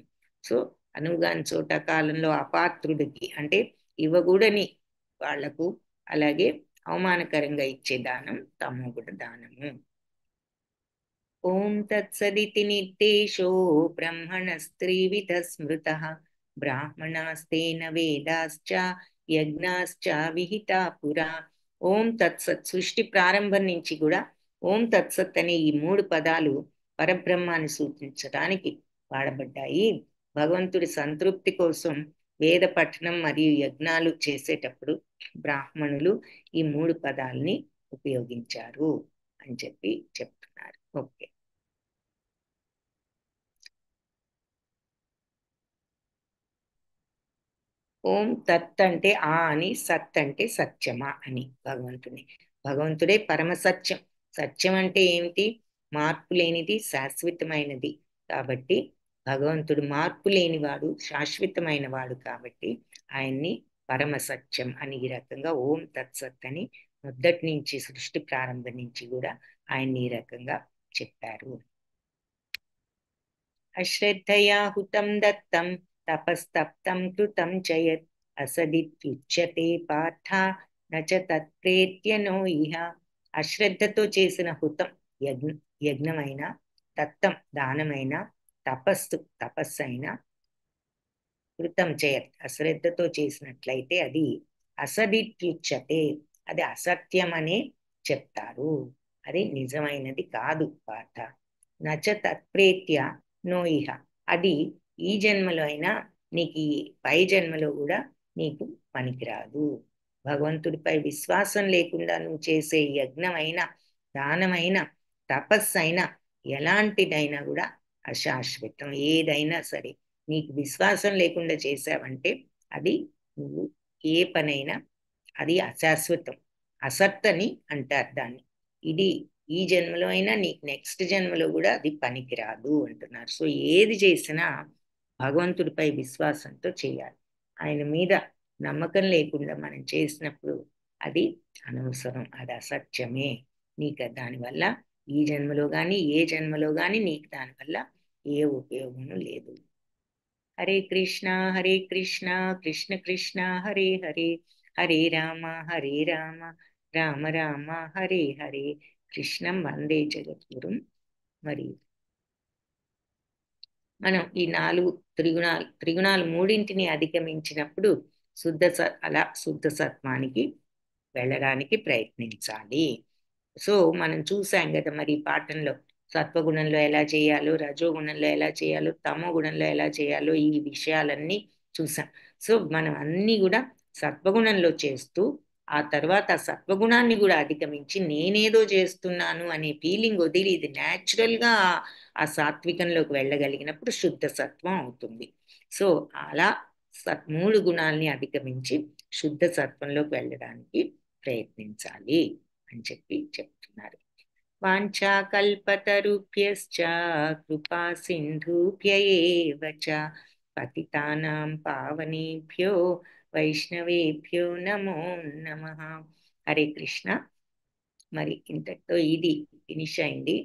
సో అనుగాని చోట కాలంలో అపాత్రుడికి అంటే ఇవ్వకూడని వాళ్లకు, అలాగే అవమానకరంగా ఇచ్చే దానం తమోగుణ దానము. ఓం తత్సదితి నిర్దేశో బ్రహ్మణస్త్రివిధ స్మృతః బ్రాహ్మణాస్తేన వేదాశ్చ యజ్ఞాశ్చ విహితా పురా. ఓం తత్సత్. సృష్టి ప్రారంభం నుంచి కూడా ఓం తత్సత్ అనే ఈ 3 పదాలు పరబ్రహ్మాన్ని సూచించడానికి వాడబడ్డాయి. భగవంతుడి సంతృప్తి కోసం వేద పఠనం మరియు యజ్ఞాలు చేసేటప్పుడు బ్రాహ్మణులు ఈ 3 పదాలని ఉపయోగించారు అని చెప్తున్నారు. ఓకే. ఓం తత్ అంటే ఆ అని, సత్ అంటే సత్యమా అని భగవంతుడే పరమ సత్యం. సత్యం అంటే ఏమిటి? మార్పు లేనిది, శాశ్వతమైనది. కాబట్టి భగవంతుడు మార్పు లేనివాడు, శాశ్వతమైన వాడు. కాబట్టి ఆయన్ని పరమ సత్యం అని ఈ రకంగా ఓం తత్సత్ అని మొదటి నుంచి, సృష్టి ప్రారంభం నుంచి కూడా ఆయన్ని ఈ రకంగా చెప్పారు. అశ్రద్ధయా హుతం దత్తం తపస్తప్తం కృతం చయత్ అసదిత్యుచ్యతే పార్థ నచ తత్ప్రేత్యనో ఇహ. అశ్రద్ధతో చేసిన హుతం, యజ్ఞమైన, దత్తం దానమైన, తపస్సైన, కృతం చేయత్ అశ్రద్ధతో చేసినట్లయితే అది అసదిత్యుచ్యతే, అది అసత్యమనే చెప్తారు. అది నిజమైనది కాదు పార్థ. నచ తత్ప్రేత్య నో ఇహ. అది ఈ జన్మలో అయినా నీకు ఈ పై జన్మలో కూడా నీకు పనికిరాదు. భగవంతుడిపై విశ్వాసం లేకుండా నువ్వు చేసే యజ్ఞమైన, దానమైన, తపస్సైనా, ఎలాంటిదైనా కూడా అశాశ్వతం. ఏదైనా సరే నీకు విశ్వాసం లేకుండా చేసావంటే అది, నువ్వు ఏ పనైనా అది అశాశ్వతం, అసత్ అని అంటారు దాన్ని. ఇది ఈ జన్మలో అయినా నీకు నెక్స్ట్ జన్మలో కూడా అది పనికిరాదు అంటున్నారు. సో ఏది చేసినా భగవంతుడిపై విశ్వాసంతో చేయాలి. ఆయన మీద నమ్మకం లేకుండా మనం చేసినప్పుడు అది అనవసరం, అది అసత్యమే. నీకు దానివల్ల ఈ జన్మలో కానీ ఏ జన్మలో కానీ నీకు దానివల్ల ఏ ఉపయోగము లేదు. హరే కృష్ణ కృష్ణ కృష్ణ హరే హరే, హరే రామ రామ రామ హరే హరే. కృష్ణం వందే జగద్గురుం. మరి మనం ఈ 4 త్రిగుణాలు మూడింటిని అధిగమించినప్పుడు శుద్ధ సత్వానికి వెళ్ళడానికి ప్రయత్నించాలి. సో మనం చూసాం కదా మరి ఈ పాఠంలో సత్వగుణంలో ఎలా చేయాలో, రజోగుణంలో ఎలా చేయాలో, తమో గుణంలో ఎలా చేయాలో ఈ విషయాలన్నీ చూసాం. సో మనం అన్నీ కూడా సత్వగుణంలో చేస్తూ ఆ తర్వాత ఆ సత్వగుణాన్ని కూడా అధిగమించి నేనేదో చేస్తున్నాను అనే ఫీలింగ్ వదిలి ఇది న్యాచురల్గా ఆ సాత్వికంలోకి వెళ్ళగలిగినప్పుడు శుద్ధ సత్వం అవుతుంది. సో అలా 3 గుణాలని అధిగమించి శుద్ధ సత్వంలోకి వెళ్ళడానికి ప్రయత్నించాలి అని చెప్తున్నారు. వాంఛాకల్పతరుభ్యశ్చ కృపా సింధుభ్య ఏవ చ పతితానాం పావనేభ్యో వైష్ణవేభ్యో నమో నమః. హరే కృష్ణ. మరి ఇంతటితో ఇది ఫినిష్ అయింది.